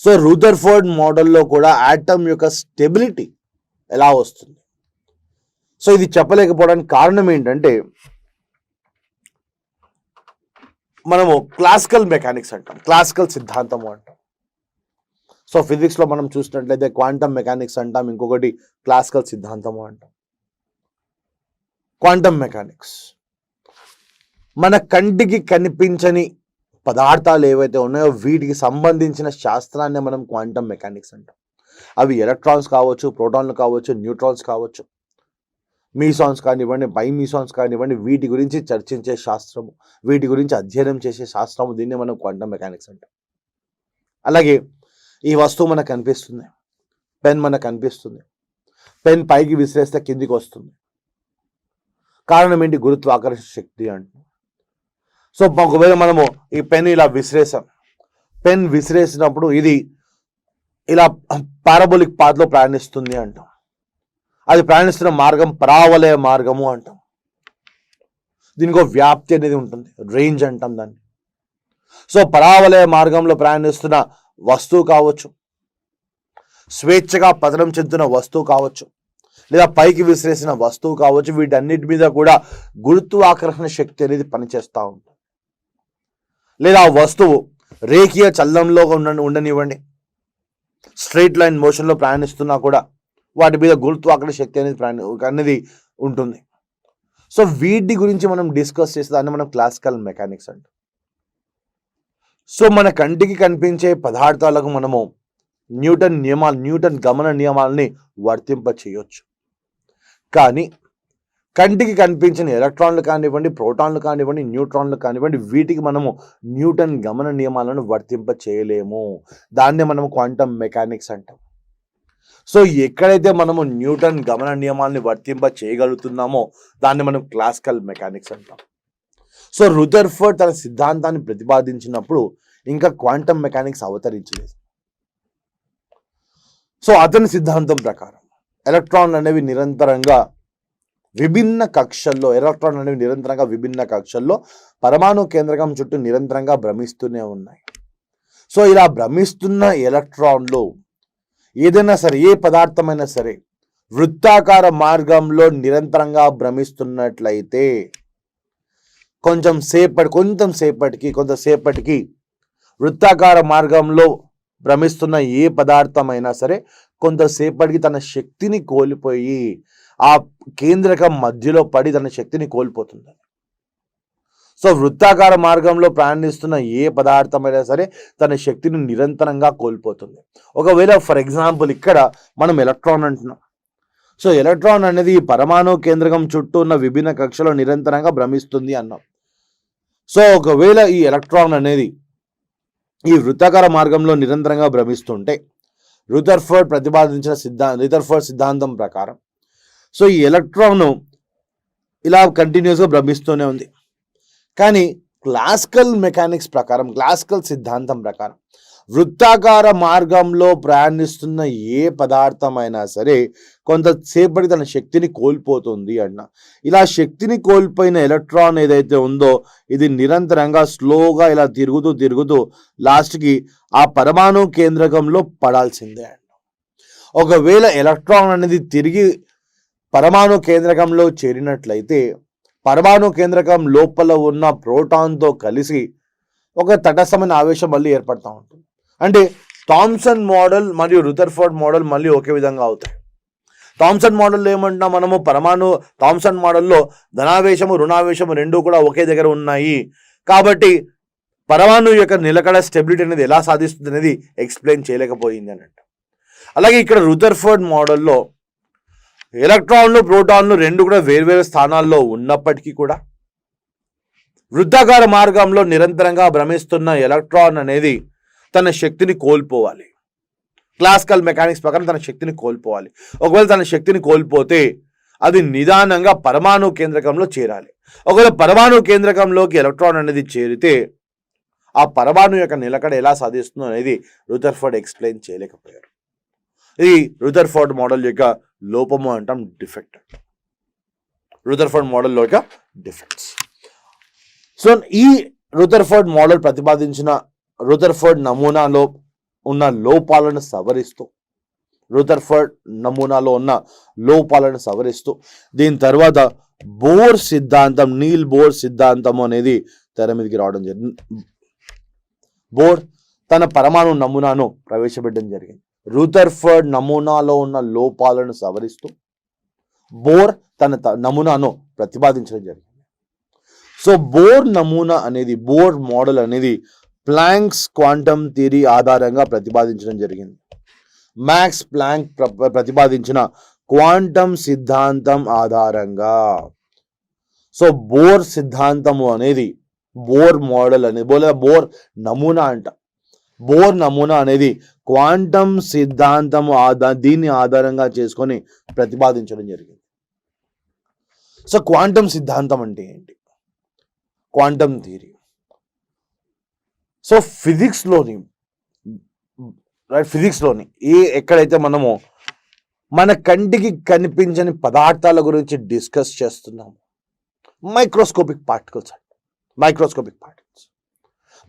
So Rutherford మోడల్లో కూడా ఆటమ్ యొక్క స్టెబిలిటీ ఎలా వస్తుంది, సో ఇది చెప్పలేకపోవడానికి కారణం ఏంటంటే మనము క్లాసికల్ మెకానిక్స్ అంటాం, క్లాసికల్ సిద్ధాంతము అంటాం. సో ఫిజిక్స్లో మనం చూసినట్లయితే క్వాంటమ్ మెకానిక్స్ అంటాం, ఇంకొకటి క్లాసికల్ సిద్ధాంతము అంటాం. క్వాంటమ్ మెకానిక్స్ మన కంటికి కనిపించని పదార్థాలు ఏవైతే ఉన్నాయో వీటికి సంబంధించిన శాస్త్రాన్ని మనం క్వాంటమ్ మెకానిక్స్ అంటాం. అవి ఎలక్ట్రాన్స్ కావచ్చు, ప్రోటాన్లు కావచ్చు, న్యూట్రాన్స్ కావచ్చు, మీసాన్స్ కానివ్వండి, బైమీసాన్స్ కానివ్వండి, వీటి గురించి చర్చించే శాస్త్రము, వీటి గురించి అధ్యయనం చేసే శాస్త్రము, దీన్ని మనం క్వాంటమ్ మెకానిక్స్ అంటాం. అలాగే ఈ వస్తువు మనకు కనిపిస్తుంది, పెన్ మనకు కనిపిస్తుంది, పెన్ పైకి విసిరేస్తే కిందికి వస్తుంది. కారణం ఏంటి? గురుత్వాకర్షణ శక్తి అంటాం. సో ఒకవేళ మనము ఈ పెన్ ఇలా విసిరేసాం, పెన్ విసిరేసినప్పుడు ఇది ఇలా పారాబోలిక్ పాత్లో ప్రయాణిస్తుంది అంటాం. అది ప్రయాణిస్తున్న మార్గం పరావలయ మార్గము అంటాం. దీనికి వ్యాప్తి అనేది ఉంటుంది, రేంజ్ అంటాం దాన్ని. సో పరావలయ మార్గంలో ప్రయాణిస్తున్న వస్తువు కావచ్చు, స్వేచ్ఛగా పతనం చెందుతున్న వస్తువు కావచ్చు, లేదా పైకి విసిరేసిన వస్తువు కావచ్చు, వీటన్నిటి మీద కూడా గురుత్వాకర్షణ శక్తి అనేది పనిచేస్తూ ఉంటుంది. లేదా ఆ వస్తువు రేఖీయ చలనంలో ఉండనివ్వండి, స్ట్రైట్ లైన్ మోషన్లో ప్రయాణిస్తున్నా కూడా వాటి మీద గురుత్వాకర్షణ శక్తి అనేది ఉంటుంది. సో వీటి గురించి మనం డిస్కస్ చేసే దాన్ని మనం క్లాసికల్ మెకానిక్స్ అంటాం. సో మన కంటికి కనిపించే పదార్థాలకు మనము న్యూటన్ గమన నియమాలని వర్తింప చేయొచ్చు. కానీ కంటికి కనిపించిన ఎలక్ట్రాన్లు కానివ్వండి, ప్రోటాన్లు కానివ్వండి, న్యూట్రాన్లు కానివ్వండి, వీటికి మనము న్యూటన్ గమన నియమాలను వర్తింప చేయలేము. దాన్ని మనము క్వాంటమ్ మెకానిక్స్ అంటాం. సో ఎక్కడైతే మనము న్యూటన్ గమన నియమాన్ని వర్తింప చేయగలుగుతున్నామో దాన్ని మనం క్లాసికల్ మెకానిక్స్ అంటాం. సో రూదర్ఫర్డ్ తన సిద్ధాంతాన్ని ప్రతిపాదించినప్పుడు ఇంకా క్వాంటమ్ మెకానిక్స్ అవతరించలేదు. సో అతని సిద్ధాంతం ప్రకారం ఎలక్ట్రాన్లు అనేవి నిరంతరంగా విభిన్న కక్షల్లో పరమాణు కేంద్రకం చుట్టూ నిరంతరంగా భ్రమిస్తూనే ఉన్నాయి. సో ఇలా భ్రమిస్తున్న ఎలక్ట్రాన్లు ఏదైనా సరే, ఏ పదార్థమైనా సరే వృత్తాకార మార్గంలో నిరంతరంగా భ్రమిస్తున్నట్లయితే కొంతసేపటికి వృత్తాకార మార్గంలో భ్రమిస్తున్న ఏ పదార్థమైనా సరే కొంతసేపటికి తన శక్తిని కోల్పోయి ఆ కేంద్రకం మధ్యలో పడి తన శక్తిని కోల్పోతుంది. సో వృత్తాకార మార్గంలో ప్రయాణిస్తున్న ఏ పదార్థమైనా సరే తన శక్తిని నిరంతరంగా కోల్పోతుంది. ఒకవేళ ఫర్ ఎగ్జాంపుల్ ఇక్కడ మనం ఎలక్ట్రాన్ అంటున్నాం. సో ఎలక్ట్రాన్ అనేది ఈ పరమాణు కేంద్రకం చుట్టూ ఉన్న విభిన్న కక్షలో నిరంతరంగా భ్రమిస్తుంది అన్నాం. సో ఒకవేళ ఈ ఎలక్ట్రాన్ అనేది ఈ వృత్తాకార మార్గంలో నిరంతరంగా భ్రమిస్తుంటే రుదర్ఫోర్డ్ సిద్ధాంతం ప్రకారం సో ఈ ఎలక్ట్రాన్ ఇలా కంటిన్యూస్గా భ్రమిస్తూనే ఉంది. కానీ క్లాసికల్ మెకానిక్స్ ప్రకారం, క్లాసికల్ సిద్ధాంతం ప్రకారం వృత్తాకార మార్గంలో ప్రయాణిస్తున్న ఏ పదార్థమైనా సరే కొంతసేపటి తన శక్తిని కోల్పోతుంది అన్న. ఇలా శక్తిని కోల్పోయిన ఎలక్ట్రాన్ ఏదైతే ఉందో ఇది నిరంతరంగా స్లోగా ఇలా తిరుగుతూ లాస్ట్కి ఆ పరమాణు కేంద్రకంలో పడాల్సిందే అన్న. ఒకవేళ ఎలక్ట్రాన్ అనేది తిరిగి పరమాణు కేంద్రకంలో చేరినట్లయితే పరమాణు కేంద్రకం లోపల ఉన్న ప్రోటాన్తో కలిసి ఒక తటస్థమైన ఆవేశం మళ్ళీ ఏర్పడుతూ ఉంటుంది. అంటే థామ్సన్ మోడల్ మరియు రుదర్ఫోర్డ్ మోడల్ మళ్ళీ ఒకే విధంగా అవుతాయి. థామ్సన్ మోడల్లో ఏమంటున్నా మనము థామ్సన్ మోడల్లో ధనావేశము రుణావేశము రెండూ కూడా ఒకే దగ్గర ఉన్నాయి కాబట్టి పరమాణు యొక్క నిలకడ స్టెబిలిటీ అనేది ఎలా సాధిస్తుంది అనేది ఎక్స్ప్లెయిన్ చేయలేకపోయింది అన్నట్టు. అలాగే ఇక్కడ రుదర్ఫోర్డ్ మోడల్లో ఎలక్ట్రాన్లు ప్రోటాన్లు రెండు కూడా వేర్వేరు స్థానాల్లో ఉన్నప్పటికీ కూడా వృత్తాకార మార్గంలో నిరంతరంగా భ్రమిస్తున్న ఎలక్ట్రాన్ అనేది తన శక్తిని కోల్పోవాలి. క్లాసికల్ మెకానిక్స్ ప్రకారం తన శక్తిని కోల్పోవాలి. ఒకవేళ తన శక్తిని కోల్పోతే అది నిదానంగా పరమాణు కేంద్రకంలో చేరాలి. ఒకవేళ పరమాణు కేంద్రకంలోకి ఎలక్ట్రాన్ అనేది చేరితే ఆ పరమాణు యొక్క నిలకడ ఎలా సాధిస్తుందో అనేది రుదర్ఫోర్డ్ ఎక్స్ప్లెయిన్ చేయలేకపోయారు. ఇది రుదర్ఫోర్డ్ మోడల్ యొక్క లోపము అంటాం, డిఫెక్ట్. రుదర్ఫోర్డ్ మోడల్ యొక్క డిఫెక్ట్స్. సో ఈ రుదర్ఫోర్డ్ మోడల్ ప్రతిపాదించిన రుదర్ఫోర్డ్ నమూనాలో ఉన్న లోపాలను సవరిస్తూ దీని తర్వాత బోర్ సిద్ధాంతం, నీల్ బోర్ సిద్ధాంతం అనేది తెర మీదకి రావడం జరిగింది. బోర్ తన పరమాణు నమూనాను ప్రవేశపెట్టడం జరిగింది. రుదర్ఫోర్డ్ నమూనాలో ఉన్న లోపాలను సవరిస్తూ బోర్ తన నమూనాను ప్రతిపాదించడం జరిగింది. సో బోర్ మోడల్ అనేది ప్లాంక్స్ క్వాంటమ్ థియరీ ఆధారంగా ప్రతిపాదించడం జరిగింది. మ్యాక్స్ ప్లాంక్ ప్రతిపాదించిన క్వాంటమ్ సిద్ధాంతం ఆధారంగా. సో బోర్ సిద్ధాంతము అనేది బోర్ మోడల్ అనేది బోర్ నమూనా అంట. బోర్ నమూనా అనేది క్వాంటమ్ సిద్ధాంతము దీన్ని ఆధారంగా చేసుకొని ప్రతిపాదించడం జరిగింది. సో క్వాంటమ్ సిద్ధాంతం అంటే ఏంటి? Quantum theory. సో ఫిజిక్స్లోని ఎక్కడైతే మనము మన కంటికి కనిపించని పదార్థాల గురించి డిస్కస్ చేస్తున్నాము, మైక్రోస్కోపిక్ పార్టికల్స్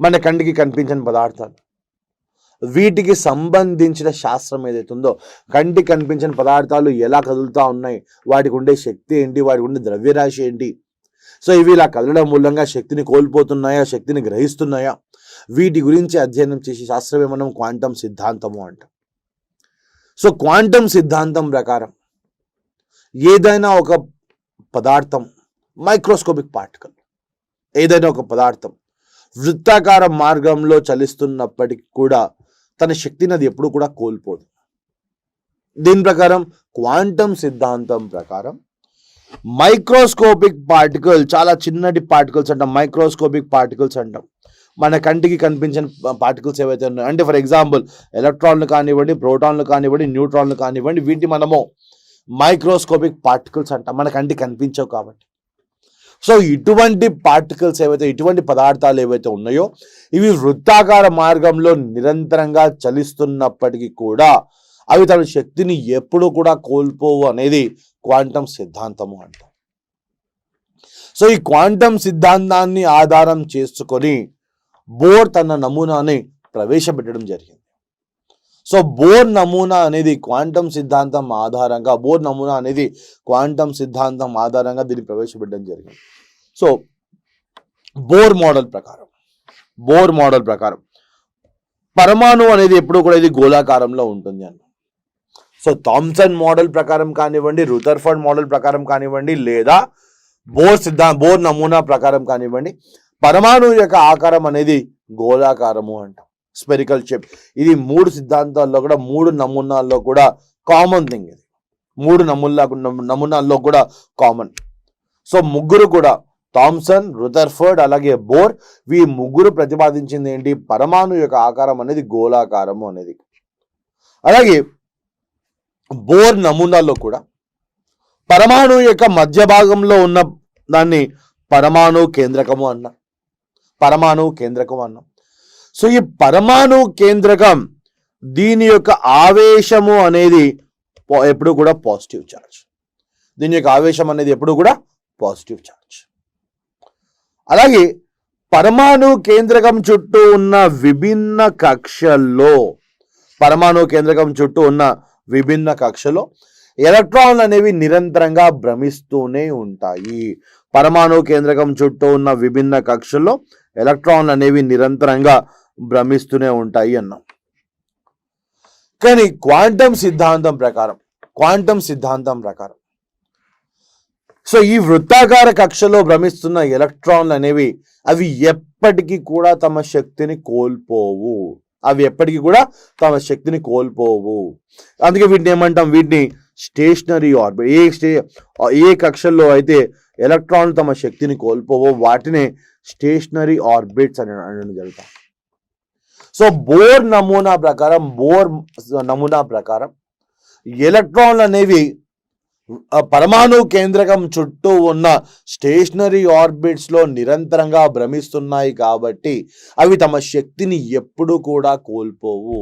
మన కంటికి కనిపించని పదార్థాలు, వీటికి సంబంధించిన శాస్త్రం ఏదైతే ఉందో, కంటికి కనిపించని పదార్థాలు ఎలా కదులుతూ ఉన్నాయి, వాటికి ఉండే శక్తి ఏంటి, వాటికి ఉండే ద్రవ్యరాశి ఏంటి, సో ఇవి ఇలా కదలడం మూలంగా శక్తిని కోల్పోతున్నాయా, శక్తిని గ్రహిస్తున్నాయా, వీటి గురించి అధ్యయనం చేసే శాస్త్రమే మనం క్వాంటమ్ సిద్ధాంతము అంటాం. సో క్వాంటమ్ సిద్ధాంతం ప్రకారం ఏదైనా ఒక పదార్థం, మైక్రోస్కోపిక్ పార్టికల్, ఏదైనా ఒక పదార్థం వృత్తాకార మార్గంలో చలిస్తున్నప్పటికీ కూడా తన శక్తిని అది ఎప్పుడు కూడా కోల్పోదు. దీని ప్రకారం క్వాంటమ్ సిద్ధాంతం ప్రకారం మైక్రోస్కోపిక్ పార్టికల్, చాలా చిన్నటి పార్టికల్స్ అంటాం, మైక్రోస్కోపిక్ పార్టికల్స్ అంటాం, మన కంటికి కనిపించిన పార్టికల్స్ ఏవైతే ఉన్నాయో, అంటే ఫర్ ఎగ్జాంపుల్ ఎలక్ట్రాన్లు కానివ్వండి, ప్రోటాన్లు కానివ్వండి, న్యూట్రాన్లు కానివ్వండి, వీటిని మనము మైక్రోస్కోపిక్ పార్టికల్స్ అంటాం, మన కంటికి కనిపించవు కాబట్టి. సో ఇటువంటి పార్టికల్స్ ఏవైతే, ఇటువంటి పదార్థాలు ఏవైతే ఉన్నాయో ఇవి వృత్తాకార మార్గంలో నిరంతరంగా చలిస్తున్నప్పటికీ కూడా అవి తన శక్తిని ఎప్పుడు కూడా కోల్పోవు అనేది క్వాంటమ్ సిద్ధాంతము అంటాం. సో ఈ క్వాంటమ్ సిద్ధాంతాన్ని ఆధారం చేసుకొని బోర్ తన నమూనాని ప్రవేశపెట్టడం జరిగింది. సో బోర్ నమూనా అనేది క్వాంటమ్ సిద్ధాంతం ఆధారంగా దీన్ని ప్రవేశపెట్టడం జరిగింది. సో బోర్ మోడల్ ప్రకారం పరమాణు అనేది ఎప్పుడు కూడా ఇది గోళాకారంలో ఉంటుంది అన్న. సో థామ్సన్ మోడల్ ప్రకారం కానివ్వండి, రుదర్ఫర్డ్ మోడల్ ప్రకారం కానివ్వండి, లేదా బోర్ నమూనా ప్రకారం కానివ్వండి, పరమాణువు యొక్క ఆకారం అనేది గోళాకారము అంటాం, స్పెరికల్ షేప్. ఇది 3 సిద్ధాంతాల్లో కూడా 3 నమూనాల్లో కూడా కామన్ థింగ్. ఇది 3 నమూనాల్లో కూడా కామన్. సో ముగ్గురు కూడా థామ్సన్, రుదర్ఫర్డ్ అలాగే బోర్, ఈ ముగ్గురు ప్రతిపాదించింది ఏంటి? పరమాణు యొక్క ఆకారం అనేది గోళాకారము అనేది. అలాగే బోర్ నమూనాల్లో కూడా పరమాణు యొక్క మధ్య భాగంలో ఉన్న దాన్ని పరమాణు కేంద్రకము అన్నాం. సో ఈ పరమాణు కేంద్రకం దీని యొక్క ఆవేశము అనేది ఎప్పుడు కూడా పాజిటివ్ ఛార్జ్. అలాగే పరమాణు కేంద్రకం చుట్టూ ఉన్న విభిన్న కక్షలో ఎలక్ట్రాన్లు అనేవి నిరంతరంగా భ్రమిస్తూనే ఉంటాయి. పరమాణు కేంద్రకం చుట్టూ ఉన్న విభిన్న కక్షల్లో ఎలక్ట్రాన్లు అనేవి నిరంతరంగా భ్రమిస్తూనే ఉంటాయి అన్నాం. కానీ క్వాంటం సిద్ధాంతం ప్రకారం సో ఈ వృత్తాకార కక్షలో భ్రమిస్తున్న ఎలక్ట్రాన్లు అనేవి అవి ఎప్పటికీ కూడా తమ శక్తిని కోల్పోవు. అందుకే వీటిని ఏమంటాం? వీటిని స్టేషనరీ ఆర్బిట్. ఏ కక్షల్లో అయితే ఎలక్ట్రాన్లు తమ శక్తిని కోల్పోవో వాటిని స్టేషనరీ ఆర్బిట్స్ అని అనడం జరుగుతాయి. సో బోర్ నమూనా ప్రకారం ఎలక్ట్రాన్లు అనేవి పరమాణు కేంద్రకం చుట్టూ ఉన్న స్టేషనరీ ఆర్బిట్స్ లో నిరంతరంగా భ్రమిస్తున్నాయి కాబట్టి అవి తమ శక్తిని ఎప్పుడూ కూడా కోల్పోవు.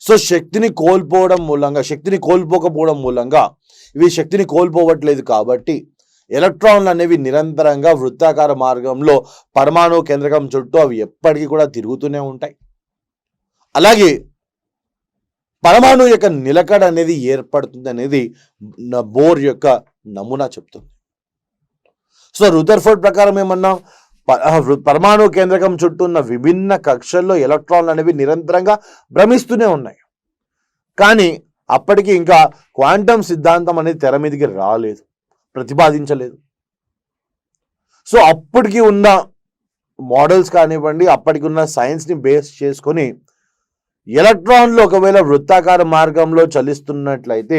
సో శక్తిని కోల్పోకపోవడం మూలంగా ఇవి శక్తిని కోల్పోవట్లేదు కాబట్టి ఎలక్ట్రాన్లు అనేవి నిరంతరంగా వృత్తాకార మార్గంలో పరమాణు కేంద్రకం చుట్టూ అవి ఎప్పటికీ కూడా తిరుగుతూనే ఉంటాయి. అలాగే పరమాణు యొక్క నిలకడ అనేది ఏర్పడుతుంది అనేది బోర్ యొక్క నమూనా చెప్తుంది. సో రుదర్ఫర్డ్ ప్రకారం ఏమన్నా పరమాణు కేంద్రకం చుట్టూ ఉన్న విభిన్న కక్షల్లో ఎలక్ట్రాన్లు అనేవి నిరంతరంగా భ్రమిస్తూనే ఉన్నాయి. కానీ అప్పటికి ఇంకా క్వాంటం సిద్ధాంతం అనేది తెర మీదకి రాలేదు, ప్రతిపాదించలేదు. సో అప్పటికి ఉన్న మోడల్స్ కానివ్వండి, అప్పటికి ఉన్న సైన్స్ని బేస్ చేసుకొని ఎలక్ట్రాన్లు ఒకవేళ వృత్తాకార మార్గంలో చలిస్తున్నట్లయితే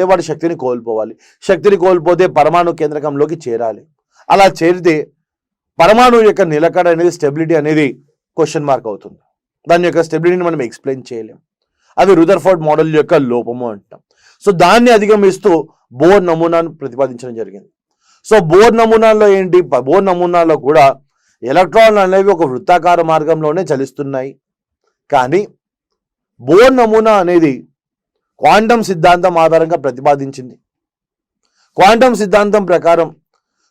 వాడి శక్తిని కోల్పోవాలి. శక్తిని కోల్పోతే పరమాణు కేంద్రకంలోకి చేరాలి. అలా చేరితే పరమాణు యొక్క నిలకడ అనేది, స్టెబిలిటీ అనేది క్వశ్చన్ మార్క్ అవుతుంది. దాని యొక్క స్టెబిలిటీని మనం ఎక్స్ప్లెయిన్ చేయలేం. అది రుదర్ఫర్డ్ మోడల్ యొక్క లోపము అంటాం. సో దాన్ని అధిగమిస్తూ బోర్ నమూనాను ప్రతిపాదించడం జరిగింది. సో బోర్ నమూనాలో కూడా ఎలక్ట్రాన్లు అనేవి ఒక వృత్తాకార మార్గంలోనే చలిస్తున్నాయి. కానీ బోర్ నమూనా అనేది క్వాంటం సిద్ధాంతం ఆధారంగా ప్రతిపాదించింది. క్వాంటం సిద్ధాంతం ప్రకారం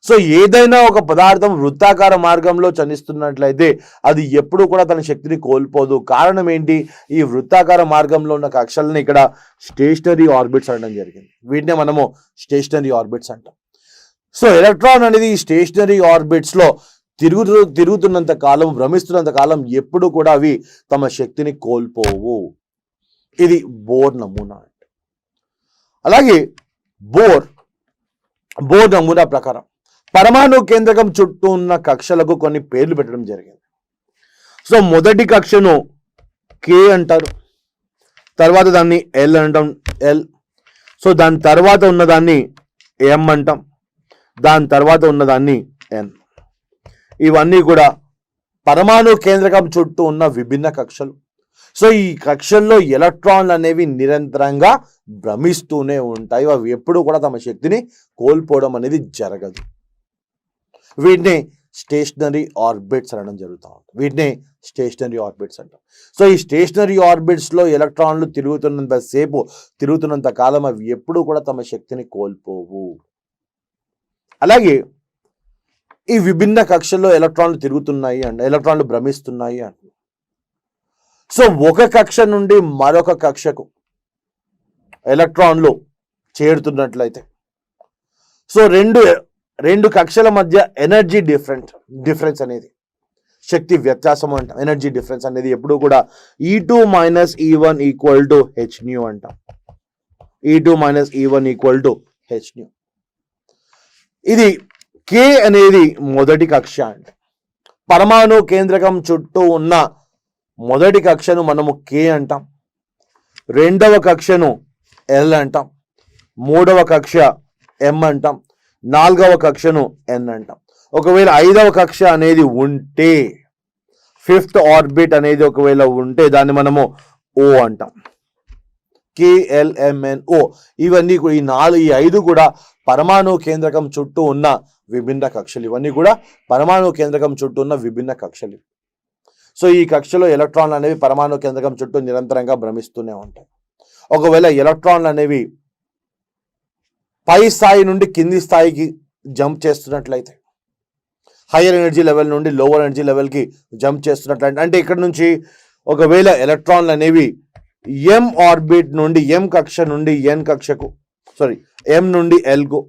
సో ఏదైనా ఒక పదార్థం వృత్తాకార మార్గంలో చలిస్తున్నట్లయితే అది ఎప్పుడూ కూడా తన శక్తిని కోల్పోదు. కారణం ఏంటి? ఈ వృత్తాకార మార్గంలో ఉన్న కక్షలని ఇక్కడ స్టేషనరీ ఆర్బిట్స్ అనడం జరిగింది. వీటినే మనము స్టేషనరీ ఆర్బిట్స్ అంటాం. సో ఎలక్ట్రాన్ అనేది ఈ స్టేషనరీ ఆర్బిట్స్లో తిరుగుతున్నంత కాలం, భ్రమిస్తున్నంత కాలం ఎప్పుడు కూడా అవి తమ శక్తిని కోల్పోవు. ఇది బోర్ నమూనా. అలాగే బోర్ నమూనా ప్రకారం పరమాణు కేంద్రకం చుట్టూ ఉన్న కక్షలకు కొన్ని పేర్లు పెట్టడం జరిగింది. సో మొదటి కక్షను కే అంటారు, తర్వాత దాన్ని ఎల్ అంటాం, ఎల్. సో దాని తర్వాత ఉన్నదాన్ని ఎం అంటాం, దాని తర్వాత ఉన్నదాన్ని ఎన్. ఇవన్నీ కూడా పరమాణు కేంద్రకం చుట్టూ ఉన్న విభిన్న కక్షలు. సో ఈ కక్షల్లో ఎలక్ట్రాన్లు అనేవి నిరంతరంగా భ్రమిస్తూనే ఉంటాయి. అవి ఎప్పుడూ కూడా తమ శక్తిని కోల్పోవడం అనేది జరగదు. వీటిని స్టేషనరీ ఆర్బిట్స్ అనడం జరుగుతూ ఉంటుంది. అంటాం. సో ఈ స్టేషనరీ ఆర్బిట్స్లో ఎలక్ట్రాన్లు తిరుగుతున్నంత కాలం అవి ఎప్పుడూ కూడా తమ శక్తిని కోల్పోవు. అలాగే ఈ విభిన్న కక్షల్లో ఎలక్ట్రాన్లు భ్రమిస్తున్నాయి అంట. సో ఒక కక్ష నుండి మరొక కక్షకు ఎలక్ట్రాన్లు చేరుతున్నట్లయితే సో రెండు కక్షల మధ్య ఎనర్జీ డిఫరెన్స్ అనేది శక్తి వ్యత్యాసం అంటాం. ఎనర్జీ డిఫరెన్స్ అనేది ఎప్పుడు కూడా E2 - E1 = hν అంటాం. E2 - E1 = hν. ఇది K అనేది మొదటి కక్ష అంట. పరమాణు కేంద్రకం చుట్టూ ఉన్న మొదటి కక్షను మనము K అంటాం, రెండవ కక్షను L అంటాం, మూడవ కక్ష M అంటాం, నాలుగవ కక్షను N అంటాం. ఒకవేళ ఐదవ కక్ష అనేది ఉంటే, ఫిఫ్త్ ఆర్బిట్ అనేది ఒకవేళ ఉంటే దాన్ని మనము O అంటాం. KLMNO. ఇవన్నీ ఈ ఐదు కూడా పరమాణు కేంద్రకం చుట్టూ ఉన్న విభిన్న కక్షలు. ఇవన్నీ కూడా పరమాణు కేంద్రకం చుట్టూ ఉన్న విభిన్న కక్షలు. సో ఈ కక్షలో ఎలక్ట్రాన్లు అనేవి పరమాణు కేంద్రకం చుట్టూ నిరంతరంగా భ్రమిస్తూనే ఉంటాయి. ఒకవేళ ఎలక్ట్రాన్లు అనేవి పై స్థాయి నుండి కింది స్థాయికి జంప్ చేస్తున్నట్లయితే, హయ్యర్ ఎనర్జీ లెవెల్ నుండి లోవర్ ఎనర్జీ లెవెల్కి జంప్ చేస్తున్నట్లయితే, అంటే ఇక్కడ నుంచి ఒకవేళ ఎలక్ట్రాన్లు అనేవి M ఆర్బిట్ నుండి M కక్ష నుండి N కక్షకు, M నుండి Lకు,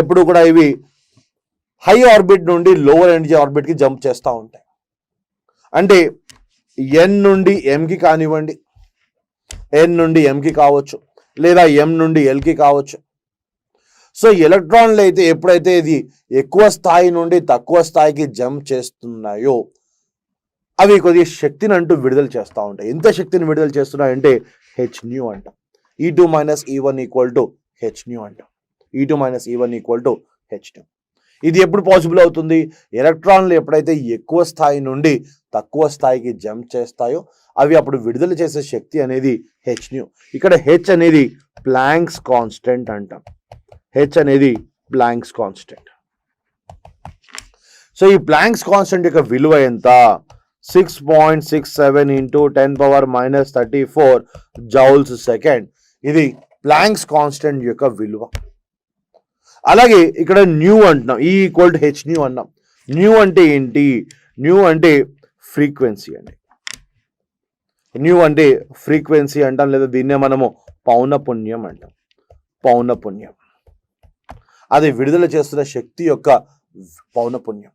ఎప్పుడు కూడా ఇవి హై ఆర్బిట్ నుండి లోవర్ ఎనర్జీ ఆర్బిట్కి జంప్ చేస్తూ ఉంటాయి. అంటే N నుండి Mకి కానివ్వండి, N నుండి Mకి కావచ్చు, లేదా M నుండి Lకి కావచ్చు. సో ఎలక్ట్రాన్లు అయితే ఎప్పుడైతే ఇది ఎక్కువ స్థాయి నుండి తక్కువ స్థాయికి జంప్ చేస్తున్నాయో అవి కొద్దిగా శక్తిని అంటూ విడుదల చేస్తూ ఉంటాయి. ఎంత శక్తిని విడుదల చేస్తున్నాయంటే hν అంటాం. E2 - E1 = hν అంటాం. E2 - E1 = hν. ఇది ఎప్పుడు పాసిబుల్ అవుతుంది? ఎలక్ట్రాన్లు ఎప్పుడైతే ఎక్కువ స్థాయి నుండి తక్కువ స్థాయికి జంప్ చేస్తాయో అవి అప్పుడు విడుదల చేసే శక్తి అనేది hν. ఇక్కడ H అనేది ప్లాంక్స్ కాన్స్టెంట్ అంటాం. H అనేది ప్లాంక్స్ కాన్స్టెంట్. సో ఈ ప్లాంక్స్ కాన్స్టెంట్ యొక్క విలువ ఎంత? 6.67 × 10⁻−34 జౌల్స్ సెకండ్. ఇది ప్లాంక్స్ కాన్స్టెంట్ యొక్క విలువ. అలాగే ఇక్కడ న్యూ అంటున్నాం, E = hν అన్నాం. న్యూ అంటే ఏంటి? న్యూ అంటే ఫ్రీక్వెన్సీ అండి. న్యూ అంటే ఫ్రీక్వెన్సీ అంటాం, లేదా దీన్నే మనము పౌనపున్యం అంటాం. పౌనపున్యం అది విడుదల చేస్తున్న శక్తి యొక్క పౌనపున్యం.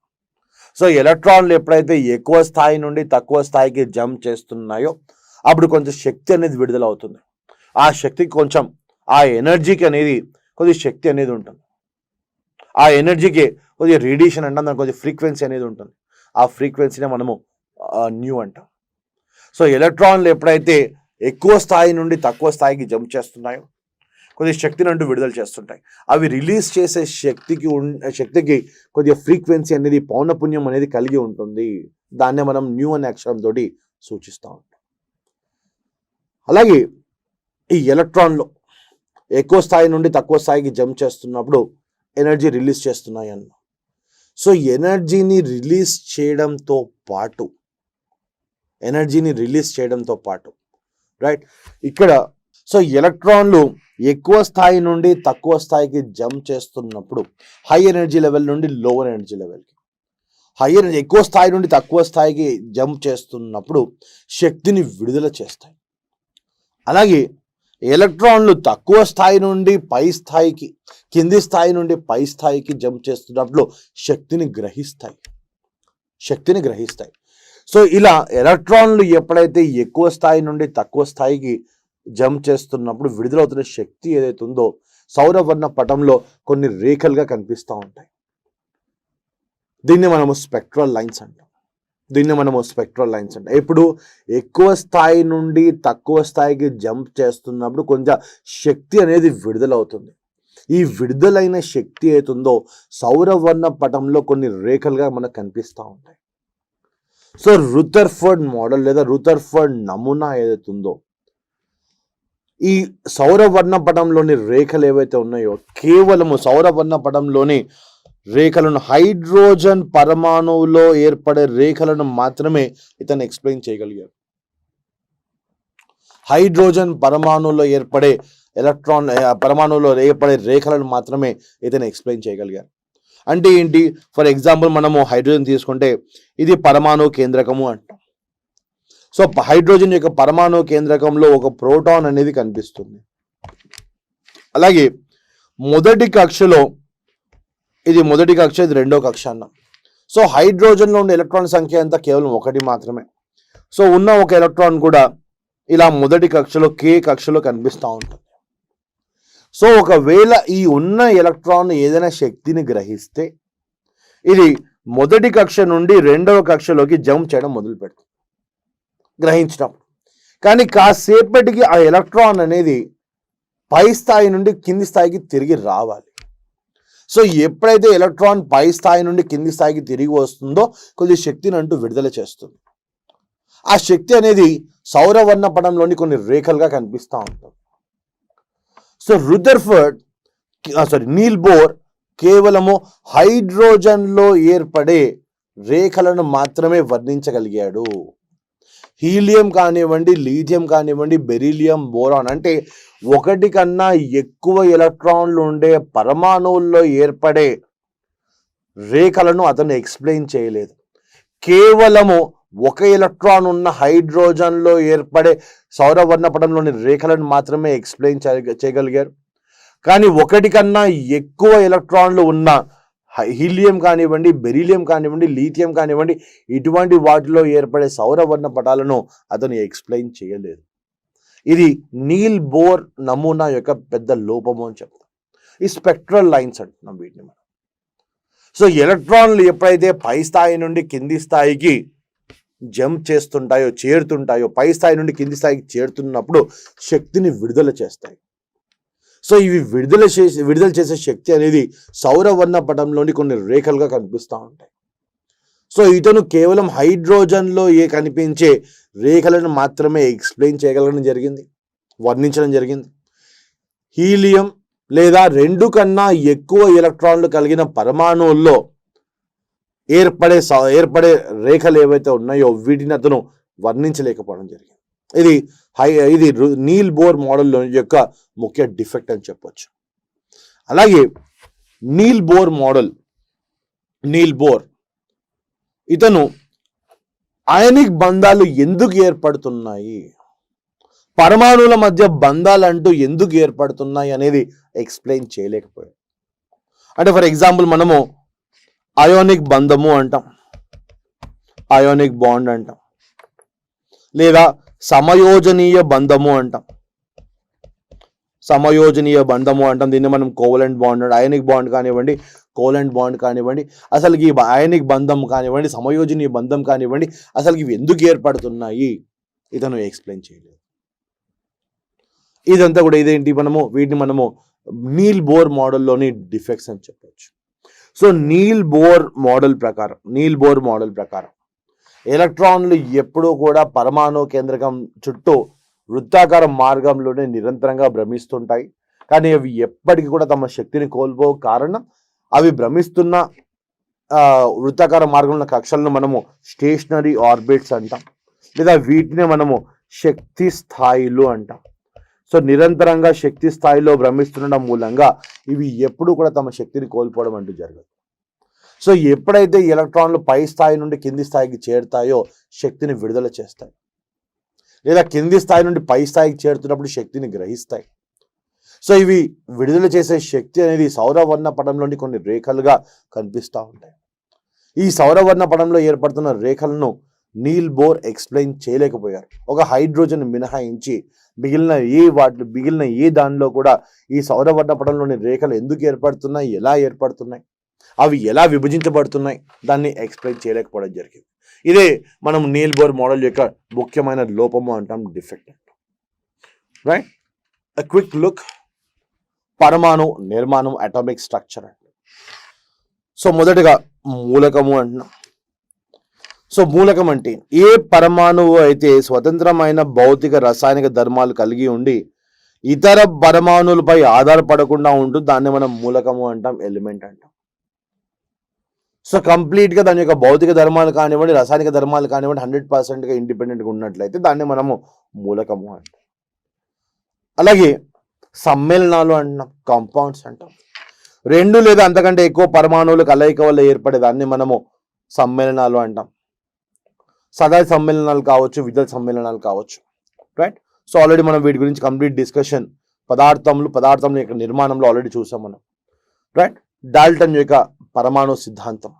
సో ఎలక్ట్రాన్లు ఎప్పుడైతే ఎక్కువ స్థాయి నుండి తక్కువ స్థాయికి జంప్ చేస్తున్నాయో అప్పుడు కొంచెం శక్తి అనేది విడుదల అవుతుంది. ఆ శక్తికి కొంచెం, ఆ ఎనర్జీకి అనేది కొద్ది శక్తి అనేది ఉంటుంది. ఆ ఎనర్జీకి కొద్దిగా రేడియేషన్ అంటాం, దానికి కొద్దిగా ఫ్రీక్వెన్సీ అనేది ఉంటుంది. ఆ ఫ్రీక్వెన్సీనే మనము న్యూ అంటాం. సో ఎలక్ట్రాన్లు ఎప్పుడైతే ఎక్కువ స్థాయి నుండి తక్కువ స్థాయికి జంప్ చేస్తున్నాయో కొద్దిగా శక్తిని అంటూ విడుదల చేస్తుంటాయి. అవి రిలీజ్ చేసే శక్తికి కొద్దిగా ఫ్రీక్వెన్సీ అనేది, పౌనపున్యం అనేది కలిగి ఉంటుంది. దాన్నే మనం న్యూ అనే అక్షరంతో సూచిస్తూ ఉంటాం. అలాగే ఈ ఎలక్ట్రాన్లు ఎక్కువ స్థాయి నుండి తక్కువ స్థాయికి జంప్ చేస్తున్నప్పుడు ఎనర్జీ రిలీజ్ చేస్తున్నాయి అన్న. సో ఎనర్జీని రిలీజ్ చేయడంతో పాటు రైట్ ఇక్కడ సో ఎలక్ట్రాన్లు ఎక్కువ స్థాయి నుండి తక్కువ స్థాయికి జంప్ చేస్తున్నప్పుడు హై ఎనర్జీ లెవెల్ నుండి లోవర్ ఎనర్జీ లెవెల్కి, ఎక్కువ స్థాయి నుండి తక్కువ స్థాయికి జంప్ చేస్తున్నప్పుడు శక్తిని విడుదల చేస్తాయి. అలాగే ఎలక్ట్రాన్లు తక్కువ స్థాయి నుండి పై స్థాయికి, కింది స్థాయి నుండి పై స్థాయికి జంప్ చేస్తున్నప్పుడు శక్తిని గ్రహిస్తాయి. సో ఇలా ఎలక్ట్రాన్లు ఎప్పుడైతే ఎక్కువ స్థాయి నుండి తక్కువ స్థాయికి జంప్ చేస్తున్నప్పుడు విడుదలవుతున్న శక్తి ఏదైతే ఉందో సౌరవర్ణ పటంలో కొన్ని రేఖలుగా కనిపిస్తూ ఉంటాయి. దీన్ని మనము స్పెక్ట్రల్ లైన్స్ అంటాం. ఇప్పుడు ఎక్కువ స్థాయి నుండి తక్కువ స్థాయికి జంప్ చేస్తున్నప్పుడు కొంచెం శక్తి అనేది విడుదలవుతుంది. ఈ విడుదలైన శక్తి ఏతుందో సౌరవర్ణ పటంలో కొన్ని రేఖలుగా మనకు కనిపిస్తూ ఉంటాయి. సో రుదర్ఫర్డ్ మోడల్ లేదా రుదర్ఫర్డ్ నమూనా ఏదైతే ఉందో ఈ సౌరవర్ణ పటంలోని రేఖలు ఏవైతే ఉన్నాయో కేవలము సౌరవర్ణ పటంలోని రేఖలను, హైడ్రోజన్ పరమాణువులో ఏర్పడే రేఖలను మాత్రమే ఇతను ఎక్స్ప్లెయిన్ చేయగలిగారు. హైడ్రోజన్ పరమాణువులో ఏర్పడే పరమాణువులో ఏర్పడే రేఖలను మాత్రమే ఇతను ఎక్స్ప్లెయిన్ చేయగలిగారు. అంటే ఏంటి? ఫర్ ఎగ్జాంపుల్ మనము హైడ్రోజన్ తీసుకుంటే ఇది పరమాణు కేంద్రకము అంటాం. సో హైడ్రోజన్ యొక్క పరమాణు కేంద్రకంలో ఒక ప్రోటాన్ అనేది కనిపిస్తుంది. అలాగే మొదటి కక్ష, ఇది రెండో కక్ష అన్నాం. సో హైడ్రోజన్లో ఉండే ఎలక్ట్రాన్ సంఖ్య ఎంత? కేవలం 1 మాత్రమే. సో ఉన్న ఒక ఎలక్ట్రాన్ కూడా ఇలా మొదటి కక్షలో K కక్షలో కనిపిస్తూ ఉంటుంది. సో ఒకవేళ ఈ ఉన్న ఎలక్ట్రాన్ ఏదైనా శక్తిని గ్రహిస్తే ఇది మొదటి కక్ష నుండి రెండవ కక్షలోకి జంప్ చేయడం మొదలు పెడుతుంది గ్రహించినప్పుడు. కానీ కాసేపటికి ఆ ఎలక్ట్రాన్ అనేది పై స్థాయి నుండి కింది స్థాయికి తిరిగి రావాలి. సో ఎప్పుడైతే ఎలక్ట్రాన్ పై స్థాయి నుండి కింది స్థాయికి తిరిగి వస్తుందో కొద్ది శక్తిని అంటూ విడుదల చేస్తుంది. ఆ శక్తి అనేది సౌరవర్ణ పటంలోని కొన్ని రేఖలుగా కనిపిస్తూ ఉంటుంది. సో నీల్ బోర్ కేవలము హైడ్రోజన్లో ఏర్పడే రేఖలను మాత్రమే వర్ణించగలిగాడు. హీలియం కానివ్వండి, లీథియం కానివ్వండి, బెరీలియం, బోరాన్ అంటే 1 కన్నా ఎక్కువ ఎలక్ట్రాన్లు ఉండే పరమాణువుల్లో ఏర్పడే రేఖలను అతను ఎక్స్ప్లెయిన్ చేయలేదు. కేవలము 1 ఎలక్ట్రాన్ ఉన్న హైడ్రోజన్లో ఏర్పడే సౌరవర్ణ పటంలోని రేఖలను మాత్రమే ఎక్స్ప్లెయిన్ చేయగలిగారు. కానీ 1 కన్నా ఎక్కువ ఎలక్ట్రాన్లు ఉన్న హీలియం కానివ్వండి, బెరీలియం కానివ్వండి, లీథియం కానివ్వండి, ఇటువంటి వాటిలో ఏర్పడే సౌరవర్ణ పటాలను అతను ఎక్స్ప్లెయిన్ చేయలేదు. ఇది నీల్ బోర్ నమూనా యొక్క పెద్ద లోపము అని చెప్తాం. ఈ స్పెక్ట్రల్ లైన్స్ అంటున్నాం వీటిని మనం. సో ఎలక్ట్రాన్లు ఎప్పుడైతే పై స్థాయి నుండి కింది స్థాయికి జంప్ చేస్తుంటాయో, చేరుతుంటాయో, పై స్థాయి నుండి కింది స్థాయికి చేరుతున్నప్పుడు శక్తిని విడుదల చేస్తాయి. సో ఇవి విడుదల చేసే శక్తి అనేది సౌరవర్ణ పటంలోని కొన్ని రేఖలుగా కనిపిస్తూ ఉంటాయి. సో ఇతను కేవలం హైడ్రోజన్లో కనిపించే రేఖలను మాత్రమే ఎక్స్ప్లెయిన్ చేయగలగడం జరిగింది, వర్ణించడం జరిగింది. హీలియం లేదా 2 కన్నా ఎక్కువ ఎలక్ట్రాన్లు కలిగిన పరమాణువుల్లో ఏర్పడే రేఖలు ఏవైతే ఉన్నాయో వీటిని అతను వర్ణించలేకపోవడం జరిగింది. ఇది నీల్ బోర్ మోడల్ యొక్క ముఖ్య డిఫెక్ట్ అని చెప్పొచ్చు. అలాగే నీల్ బోర్ ఇతను అయానిక్ బంధాలు ఎందుకు ఏర్పడుతున్నాయి, పరమాణువుల మధ్య బంధాలు అంటూ ఎందుకు ఏర్పడుతున్నాయి అనేది ఎక్స్ప్లెయిన్ చేయలేకపోయాడు. అంటే ఫర్ ఎగ్జాంపుల్ మనము అయోనిక్ బంధము అంటాం, అయోనిక్ బాండ్ అంటాం, లేదా సమయోజనీయ బంధము అంటాం. దీన్ని మనం కోవలెంట్ బాండ్, అయానిక్ బాండ్ కానివ్వండి, కోవలెంట్ బాండ్ కానివ్వండి, అసలుకి అయానిక్ బంధం కానివ్వండి, సమయోజనీయ బంధం కానివ్వండి, అసలు ఇవి ఎందుకు ఏర్పడుతున్నాయి ఇతను ఎక్స్ప్లెయిన్ చేయలేదు. ఇదంతా కూడా వీటిని మనము నీల్ బోర్ మోడల్లోని డిఫెక్ట్స్ అని చెప్పవచ్చు. సో నీల్ బోర్ మోడల్ ప్రకారం ఎలక్ట్రాన్లు ఎప్పుడూ కూడా పరమాణు కేంద్రకం చుట్టూ వృత్తాకార మార్గంలోనే నిరంతరంగా భ్రమిస్తుంటాయి. కానీ అవి ఎప్పటికీ కూడా తమ శక్తిని కోల్పోవు. కారణం అవి భ్రమిస్తున్న వృత్తాకార మార్గంలో కక్షలను మనము స్టేషనరీ ఆర్బిట్స్ అంటాం, లేదా వీటిని మనము శక్తి స్థాయిలు అంటాం. సో నిరంతరంగా శక్తి స్థాయిలో భ్రమిస్తుండడం మూలంగా ఇవి ఎప్పుడూ కూడా తమ శక్తిని కోల్పోవడం అంటూ జరగదు. సో ఎప్పుడైతే ఎలక్ట్రాన్లు పై స్థాయి నుండి కింది స్థాయికి చేరుతాయో శక్తిని విడుదల చేస్తాయి, లేదా కింది స్థాయి నుండి పై స్థాయికి చేరుతున్నప్పుడు శక్తిని గ్రహిస్తాయి. సో ఇవి విడుదల చేసే శక్తి అనేది సౌరవర్ణ పటంలోని కొన్ని రేఖలుగా కనిపిస్తూ ఉంటాయి. ఈ సౌరవర్ణ పటంలో ఏర్పడుతున్న రేఖలను నీల్ బోర్ ఎక్స్ప్లెయిన్ చేయలేకపోయారు. ఒక హైడ్రోజన్ మినహాయించి మిగిలిన ఏ దానిలో కూడా ఈ సౌరవర్ణ పటంలోని రేఖలు ఎందుకు ఏర్పడుతున్నాయి, ఎలా ఏర్పడుతున్నాయి, అవి ఎలా విభజించబడుతున్నాయి, దాన్ని ఎక్స్ప్లెయిన్ చేయలేకపోవడం జరిగింది. ఇదే మనం నీల్ బోర్ మోడల్ యొక్క ముఖ్యమైన లోపము అంటాం, డిఫెక్ట్ అంటాం. రైట్, అ క్విక్ లుక్ పరమాణు నిర్మాణం, అటామిక్ స్ట్రక్చర్ అంటే. సో మొదటగా మూలకము అంటున్నాం. సో మూలకం అంటే ఏ పరమాణువు అయితే స్వతంత్రమైన భౌతిక రసాయనిక ధర్మాలు కలిగి ఉండి ఇతర పరమాణువులపై ఆధారపడకుండా ఉంటుంది, దాన్ని మనం మూలకము అంటాం, ఎలిమెంట్ అంటాం. సో కంప్లీట్గా దాని యొక్క భౌతిక ధర్మాలు కానివ్వండి, రసాయనిక ధర్మాలు కానివ్వండి 100%గా ఇండిపెండెంట్గా ఉన్నట్లయితే దాన్ని మనము మూలకము అంటాం. అలాగే సమ్మేళనాలు అంటున్నాం, కాంపౌండ్స్ అంటాం. 2 లేదా అంతకంటే ఎక్కువ పరమాణువుల కలయిక వల్ల ఏర్పడే దాన్ని మనము సమ్మేళనాలు అంటాం. సదాయ సమ్మేళనాలు కావచ్చు, విద్యుత్ సమ్మేళనాలు కావచ్చు. రైట్, సో ఆల్రెడీ మనం వీటి గురించి కంప్లీట్ డిస్కషన్ పదార్థం యొక్క నిర్మాణంలో ఆల్రెడీ చూసాం మనం. రైట్, డాల్టన్ యొక్క పరమాణు సిద్ధాంతం.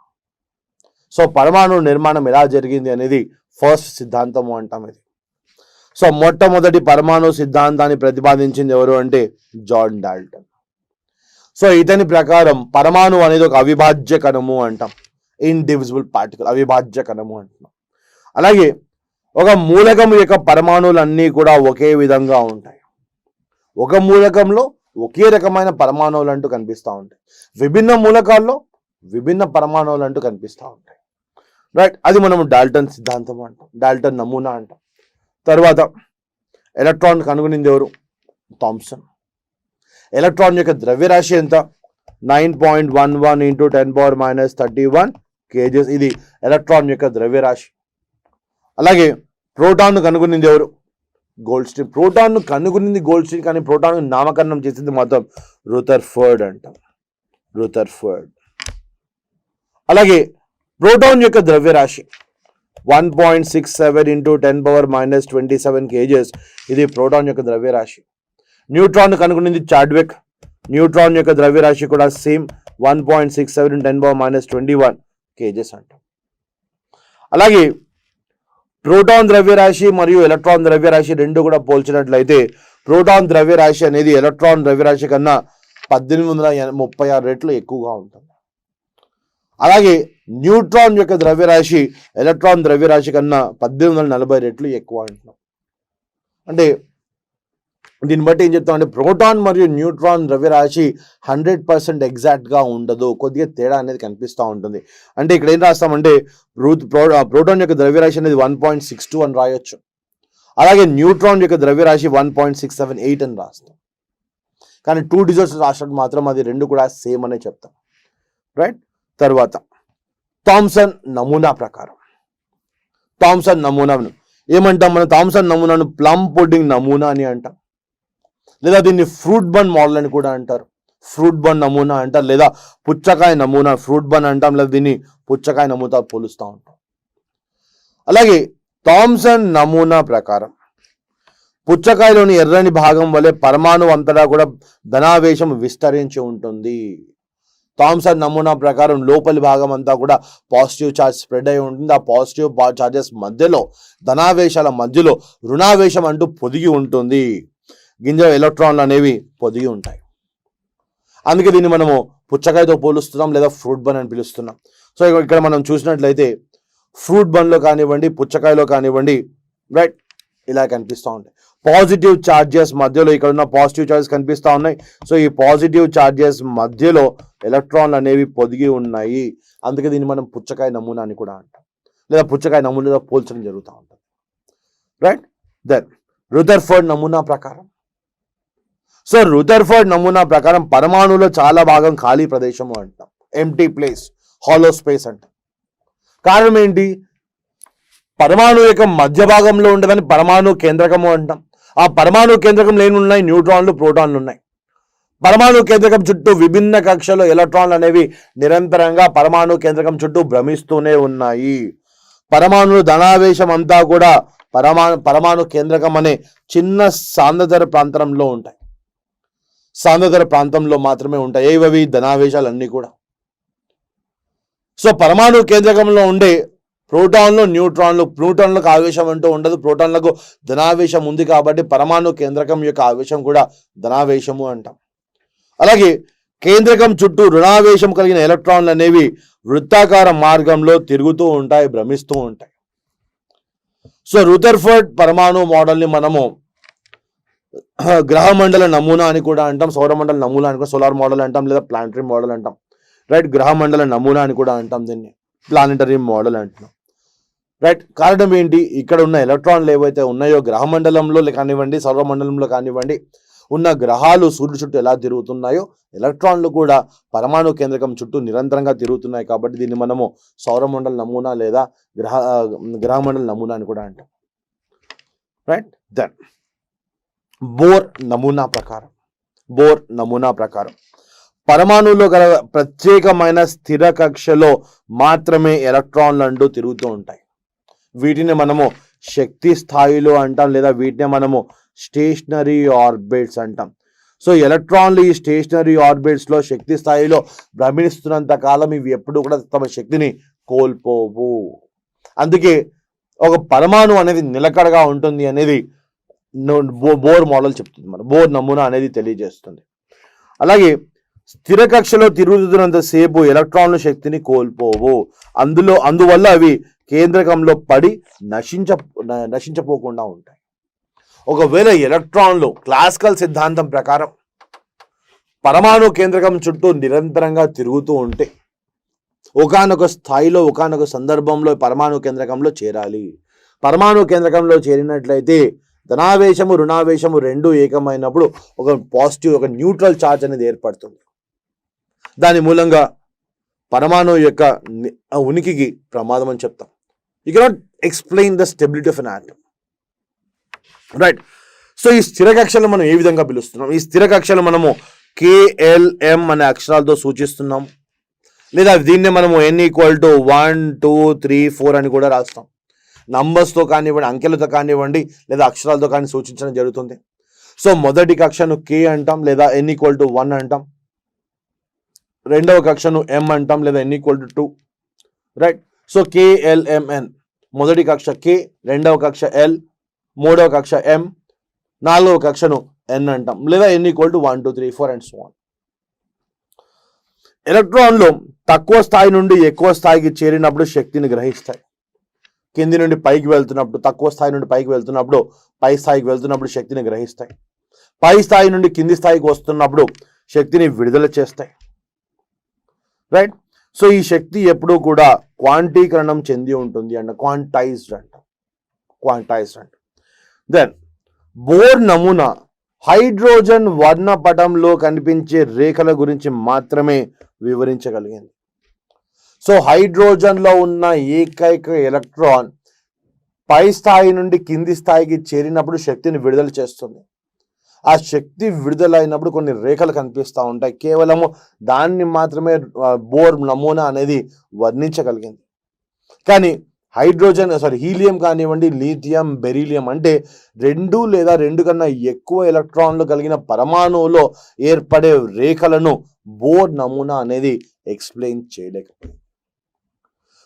సో పరమాణు నిర్మాణం ఎలా జరిగింది అనేది ఫస్ట్ సిద్ధాంతము అంటాం ఇది. సో మొట్టమొదటి పరమాణు సిద్ధాంతాన్ని ప్రతిపాదించింది ఎవరు అంటే జాన్ డాల్టన్. సో ఇతని ప్రకారం పరమాణు అనేది ఒక అవిభాజ్య కణము అంటాం, ఇండివిజిబుల్ పార్టికల్, అవిభాజ్య కణము అంటున్నాం. అలాగే ఒక మూలకం యొక్క పరమాణువులన్నీ కూడా ఒకే విధంగా ఉంటాయి. ఒక మూలకంలో ఒకే రకమైన పరమాణువులు అంటూ కనిపిస్తూ ఉంటాయి, విభిన్న మూలకాల్లో విభిన్న పరమాణువులు అంటూ కనిపిస్తూ ఉంటాయి. రైట్, అది మనం డాల్టన్ సిద్ధాంతం అంటాం, డాల్టన్ నమూనా అంటాం. తర్వాత ఎలక్ట్రాన్ కనుగొనింది ఎవరు? థామ్సన్. ఎలక్ట్రాన్ యొక్క ద్రవ్యరాశి ఎంత? 9.11 × 10⁻³ kgs. ఇది ఎలక్ట్రాన్ యొక్క ద్రవ్యరాశి. అలాగే ప్రోటాన్ కనుగొనింది ఎవరు? గోల్డ్స్టీన్. ప్రోటాన్ను కనుగొనింది గోల్డ్స్టీన్, కానీ ప్రోటాన్ నామకరణం చేసింది మాత్రం రూథర్ఫర్డ్ అంటాం, రూథర్ఫర్డ్. అలాగే ప్రోటాన్ యొక్క ద్రవ్యరాశి 1.67 × 10⁻27 kgs. ఇది ప్రోటాన్ యొక్క ద్రవ్యరాశి. Neutron కనుగొనింది Chadwick. న్యూట్రాన్ యొక్క ద్రవ్యరాశి కూడా సేమ్ 1.67 × 10⁻21 kgs అంటాం. అలాగే ప్రోటాన్ ద్రవ్యరాశి మరియు ఎలక్ట్రాన్ ద్రవ్యరాశి రెండు కూడా పోల్చినట్లయితే ప్రోటాన్ ద్రవ్యరాశి అనేది ఎలక్ట్రాన్ ద్రవ్యరాశి కన్నా 1836 రెట్లు ఎక్కువగా ఉంటుంది. అలాగే న్యూట్రాన్ యొక్క ద్రవ్యరాశి ఎలక్ట్రాన్ ద్రవ్యరాశి కన్నా 1840 రెట్లు ఎక్కువ అంటున్నాం. అంటే దీన్ని బట్టి ఏం చెప్తామంటే ప్రోటాన్ మరియు న్యూట్రాన్ ద్రవ్యరాశి 100% ఎగ్జాక్ట్గా ఉండదు, కొద్దిగా తేడా అనేది కనిపిస్తూ ఉంటుంది. అంటే ఇక్కడ ఏం రాస్తామంటే ప్రోటాన్ యొక్క ద్రవ్యరాశి అనేది 1.62 అని రాయొచ్చు. అలాగే న్యూట్రాన్ యొక్క ద్రవ్యరాశి 1.678 అని రాస్తాం. కానీ 2 డిజిట్స్ రాసినట్టు మాత్రం అది రెండు కూడా సేమ్ అనే చెప్తాం. రైట్. తర్వాత థామ్సన్ నమూనా ప్రకారం, థామ్సన్ నమూనాను ఏమంటాం? మనం థామ్సన్ నమూనాను ప్లమ్ పుడ్డింగ్ నమూనా అని అంటాం, లేదా దీన్ని ఫ్రూట్ బన్ మోడల్ అని కూడా అంటారు. ఫ్రూట్ బన్ నమూనా అంటారు, లేదా పుచ్చకాయ నమూనా, ఫ్రూట్ బన్ అంటాం, లేదా దీన్ని పుచ్చకాయ నమూనా పోలుస్తూ ఉంటాం. అలాగే థామ్సన్ నమూనా ప్రకారం పుచ్చకాయలోని ఎర్రని భాగం వలె పరమాణు అంతటా కూడా ధనావేశం విస్తరించి ఉంటుంది. థామ్సన్ నమూనా ప్రకారం లోపలి భాగం అంతా కూడా పాజిటివ్ ఛార్జ్ స్ప్రెడ్ అయి ఉంటుంది. ఆ పాజిటివ్ ఛార్జెస్ మధ్యలో, ధనావేశాల మధ్యలో రుణావేశం అంటూ పొదిగి ఉంటుంది. గింజ ఎలక్ట్రాన్లు అనేవి పొదిగి ఉంటాయి. అందుకే దీన్ని మనము పుచ్చకాయతో పోలుస్తున్నాం, లేదా ఫ్రూట్ బన్ అని పిలుస్తున్నాం. సో ఇక్కడ మనం చూసినట్లయితే ఫ్రూట్ బన్లో కానివ్వండి, పుచ్చకాయలో కానివ్వండి, రైట్, ఇలా కనిపిస్తూ ఉంటాయి. పాజిటివ్ ఛార్జెస్ మధ్యలో ఇక్కడ ఉన్న పాజిటివ్ ఛార్జెస్ కనిపిస్తూ ఉన్నాయి. సో ఈ పాజిటివ్ ఛార్జెస్ మధ్యలో ఎలక్ట్రాన్లు అనేవి పొదిగి ఉన్నాయి. అందుకే దీన్ని మనం పుచ్చకాయ నమూనా అని కూడా అంటాం, లేదా పుచ్చకాయ నమూనాతో పోల్చడం జరుగుతూ ఉంటుంది. రైట్. దెన్ రూథర్ఫర్డ్ నమూనా ప్రకారం, సో రూథర్ఫర్డ్ నమూనా ప్రకారం పరమాణువులో చాలా భాగం ఖాళీ ప్రదేశము అంటాం, ఎంప్టీ ప్లేస్, హాలో స్పేస్ అంటాం. కారణం ఏంటి? పరమాణు యొక్క మధ్య భాగంలో ఉండదని పరమాణు కేంద్రకము అంటాం. ఆ పరమాణు కేంద్రకం లేని ఉన్నాయి న్యూట్రాన్లు, ప్రోటాన్లు ఉన్నాయి. పరమాణు కేంద్రకం చుట్టూ విభిన్న కక్షలో ఎలక్ట్రాన్లు అనేవి నిరంతరంగా పరమాణు కేంద్రకం చుట్టూ భ్రమిస్తూనే ఉన్నాయి. పరమాణులు ధనావేశం అంతా కూడా పరమాణు కేంద్రకం అనే చిన్న సాంద్రత ప్రాంతంలో ఉంటాయి. సాంద్రత ప్రాంతంలో మాత్రమే ఉంటాయి ఏవవి? ధనావేశాలన్నీ కూడా. సో పరమాణు కేంద్రకంలో ఉండే ప్రోటాన్లు, న్యూట్రాన్లకు ఆవేశం అంటూ ఉండదు. ప్రోటాన్లకు ధనావేశం ఉంది కాబట్టి పరమాణు కేంద్రకం యొక్క ఆవేశం కూడా ధనావేశము అంటాం. అలాగే కేంద్రకం చుట్టూ రుణావేశం కలిగిన ఎలక్ట్రాన్లు అనేవి వృత్తాకార మార్గంలో తిరుగుతూ ఉంటాయి, భ్రమిస్తూ ఉంటాయి. సో రూథర్ఫర్డ్ పరమాణు మోడల్ని మనము గ్రహమండల నమూనా అని కూడా అంటాం, సౌరమండల నమూనా అని కూడా, సోలార్ మోడల్ అంటాం, లేదా ప్లానటరీ మోడల్ అంటాం. రైట్. గ్రహమండల నమూనా అని కూడా అంటాం, దీన్ని ప్లానటరీ మోడల్ అంటున్నాం. రైట్. కారణం ఏంటి? ఇక్కడ ఉన్న ఎలక్ట్రాన్లు ఏవైతే ఉన్నాయో గ్రహమండలంలో కానివ్వండి, సౌరమండలంలో కానివ్వండి ఉన్న గ్రహాలు సూర్యుడు చుట్టూ ఎలా తిరుగుతున్నాయో ఎలక్ట్రాన్లు కూడా పరమాణు కేంద్రకం చుట్టూ నిరంతరంగా తిరుగుతున్నాయి. కాబట్టి దీన్ని మనము సౌరమండల నమూనా లేదా గ్రహమండల నమూనా అని కూడా అంటాం. రైట్. దెన్ బోర్ నమూనా ప్రకారం పరమాణువులో గల ప్రత్యేకమైన స్థిర కక్షలో మాత్రమే ఎలక్ట్రాన్లు అంటూ తిరుగుతూ ఉంటాయి. వీటిని మనము శక్తి స్థాయిలో అంటాం, లేదా వీటిని మనము స్టేషనరీ ఆర్బిట్స్ అంటాం. సో ఎలక్ట్రాన్లు ఈ స్టేషనరీ ఆర్బిట్స్లో శక్తి స్థాయిలో భ్రమిస్తున్నంత కాలం ఇవి ఎప్పుడు కూడా తమ శక్తిని కోల్పోవు. అందుకే ఒక పరమాణు అనేది నిలకడగా ఉంటుంది అనేది బోర్ మోడల్ చెప్తుంది, మన బోర్ నమూనా అనేది తెలియజేస్తుంది. అలాగే స్థిర కక్షలో తిరుగుతున్నంతసేపు ఎలక్ట్రాన్ల శక్తిని కోల్పోవు. అందువల్ల అవి కేంద్రకంలో పడి నశించపోకుండా ఉంటాయి. ఒకవేళ ఎలక్ట్రాన్లు క్లాసికల్ సిద్ధాంతం ప్రకారం పరమాణు కేంద్రకం చుట్టూ నిరంతరంగా తిరుగుతూ ఉంటే ఒకానొక స్థాయిలో ఒకానొక సందర్భంలో పరమాణు కేంద్రకంలో చేరాలి. పరమాణు కేంద్రకంలో చేరినట్లయితే ధనావేశము రుణావేశము రెండు ఏకమైనప్పుడు ఒక పాజిటివ్ ఒక న్యూట్రల్ ఛార్జ్ అనేది ఏర్పడుతుంది. దాని మూలంగా పరమాణు యొక్క ఉనికికి ప్రమాదం అని చెప్తాం. You cannot explain the stability of N atom, right? So ఈ స్థిర కక్షలు మనం ఏ విధంగా పిలుస్తున్నాం? ఈ స్థిర కక్షలు మనము KLM అనే అక్షరాలతో సూచిస్తున్నాం, లేదా దీన్నే మనము N = 1 2 3 4 అని కూడా రాస్తాం. నంబర్స్తో కానివ్వండి, అంకెలతో కానివ్వండి, లేదా అక్షరాలతో కానీ సూచించడం జరుగుతుంది. సో మొదటి కక్షను K అంటాం, లేదా N = 1 అంటాం. రెండవ కక్షను M అంటాం, లేదా N = 2, రైట్? సో KLMN, మొదటి కక్ష K, రెండవ కక్ష L, మూడవ కక్ష M, నాలుగవ కక్షను N అంటాం, లేదా N = 1 2 3 4 అండ్ సో ఆన్. ఎలక్ట్రాన్లు తక్కువ స్థాయి నుండి ఎక్కువ స్థాయికి చేరినప్పుడు శక్తిని గ్రహిస్తాయి. కింది నుండి పైకి వెళ్తున్నప్పుడు, తక్కువ స్థాయి నుండి పైకి వెళ్తున్నప్పుడు, పై స్థాయికి వెళ్తున్నప్పుడు శక్తిని గ్రహిస్తాయి. పై స్థాయి నుండి కింది స్థాయికి వస్తున్నప్పుడు శక్తిని విడుదల చేస్తాయి, రైట్? సో ఈ శక్తి ఎప్పుడూ కూడా క్వాంటీకరణం చెంది ఉంటుంది అంట, క్వాంటైజ్డ్ అంట. దెన్ బోర్ నమూనా హైడ్రోజన్ వర్ణపటంలో కనిపించే రేఖల గురించి మాత్రమే వివరించగలిగింది. సో హైడ్రోజన్లో ఉన్న ఏకైక ఎలక్ట్రాన్ పై స్థాయి నుండి కింది స్థాయికి చేరినప్పుడు శక్తిని విడుదల చేస్తుంది. ఆ శక్తి విడుదలైనప్పుడు కొన్ని రేఖలు కనిపిస్తూ ఉంటాయి. కేవలము దాన్ని మాత్రమే బోర్ నమూనా అనేది వర్ణించగలిగింది. కానీ హీలియం కానివ్వండి, లిథియం, బెరీలియం అంటే 2 లేదా 2 కన్నా ఎక్కువ ఎలక్ట్రాన్లు కలిగిన పరమాణువులో ఏర్పడే రేఖలను బోర్ నమూనా అనేది ఎక్స్ప్లెయిన్ చేయలేకపోయింది.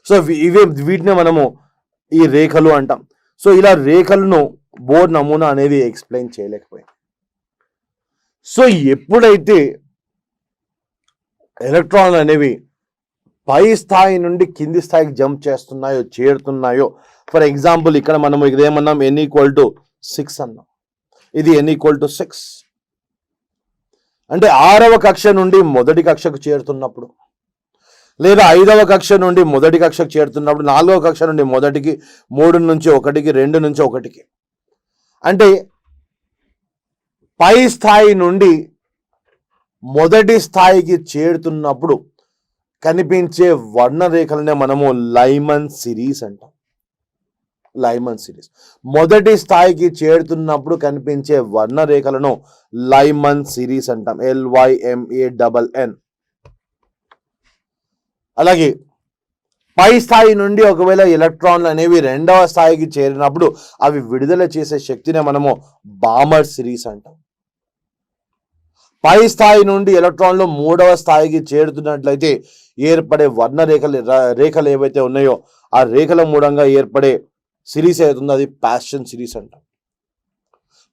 సో వీటిని మనము ఈ రేఖలు అంటాం. సో ఇలా రేఖలను బోర్ నమూనా అనేది ఎక్స్ప్లెయిన్ చేయలేకపోయింది. సో ఎప్పుడైతే ఎలక్ట్రాన్లు అనేవి పై స్థాయి నుండి కింది స్థాయికి జంప్ చేరుతున్నాయో, ఫర్ ఎగ్జాంపుల్ ఇక్కడ మనం ఇదేమన్నాం, N = 6 అన్నాం, ఇది N = 6 అంటే 6వ కక్ష నుండి మొదటి కక్షకు చేరుతున్నప్పుడు, లేదా 5వ కక్ష నుండి మొదటి కక్షకు చేరుతున్నప్పుడు, 4వ కక్ష నుండి మొదటికి, 3 నుంచి 1కి, 2 నుంచి 1కి, అంటే పై స్థాయి నుండి మొదటి స్థాయికి చేరుతున్నప్పుడు కనిపించే వర్ణరేఖలనే మనము లైమన్ సిరీస్ అంటాం. లైమన్ సిరీస్ మొదటి స్థాయికి చేరుతున్నప్పుడు కనిపించే వర్ణరేఖలను లైమన్ సిరీస్ అంటాం, LYMANN. అలాగే పై స్థాయి నుండి ఒకవేళ ఎలక్ట్రాన్లు అనేవి రెండవ స్థాయికి చేరినప్పుడు అవి విడుదల చేసే శక్తినే మనము బామర్ సిరీస్ అంటాం. పై స్థాయి నుండి ఎలక్ట్రాన్లు 3వ స్థాయికి చేరుతున్నట్లయితే ఏర్పడే రేఖలు ఏవైతే ఉన్నాయో ఆ రేఖల మూలంగా ఏర్పడే సిరీస్ అవుతుందో అది ప్యాషన్ సిరీస్ అంటాం.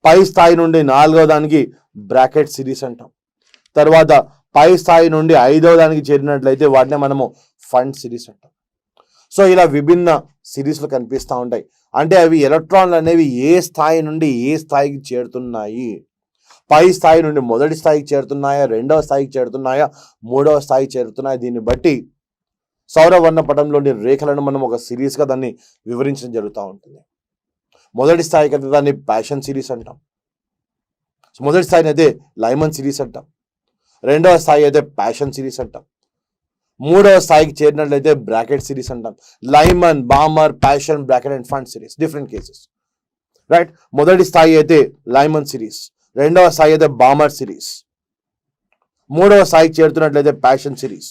పై స్థాయి నుండి 4వ దానికి బ్రాకెట్ సిరీస్ అంటాం. తర్వాత పై స్థాయి నుండి 5వ దానికి చేరినట్లయితే వాటిని మనము ఫండ్ సిరీస్ అంటాం. సో ఇలా విభిన్న సిరీస్లు కనిపిస్తూ ఉంటాయి. అంటే అవి ఎలక్ట్రాన్లు అనేవి ఏ స్థాయి నుండి ఏ స్థాయికి చేరుతున్నాయి, పై స్థాయి నుండి మొదటి స్థాయికి చేరుతున్నాయా, రెండవ స్థాయికి చేరుతున్నాయా, 3వ స్థాయికి చేరుతున్నాయా, దీన్ని బట్టి సౌరవర్ణ పటంలోని రేఖలను మనం ఒక సిరీస్గా దాన్ని వివరించడం జరుగుతూ ఉంటుంది. మొదటి స్థాయికి అయితే దాన్ని ప్యాషన్ సిరీస్ అంటాం, మొదటి స్థాయిని అయితే లైమన్ సిరీస్ అంటాం, రెండవ స్థాయి అయితే ప్యాషన్ సిరీస్ అంటాం, 3వ స్థాయికి చేరినట్లయితే బ్రాకెట్ సిరీస్ అంటాం. Lyman, Balmer, Paschen, Brackett and fund series, different cases, right? మొదటి స్థాయి అయితే లైమన్ సిరీస్, రెండవ స్థాయి అయితే బామర్ సిరీస్, 3వ స్థాయికి చేరుతున్నట్లయితే ప్యాషన్ సిరీస్,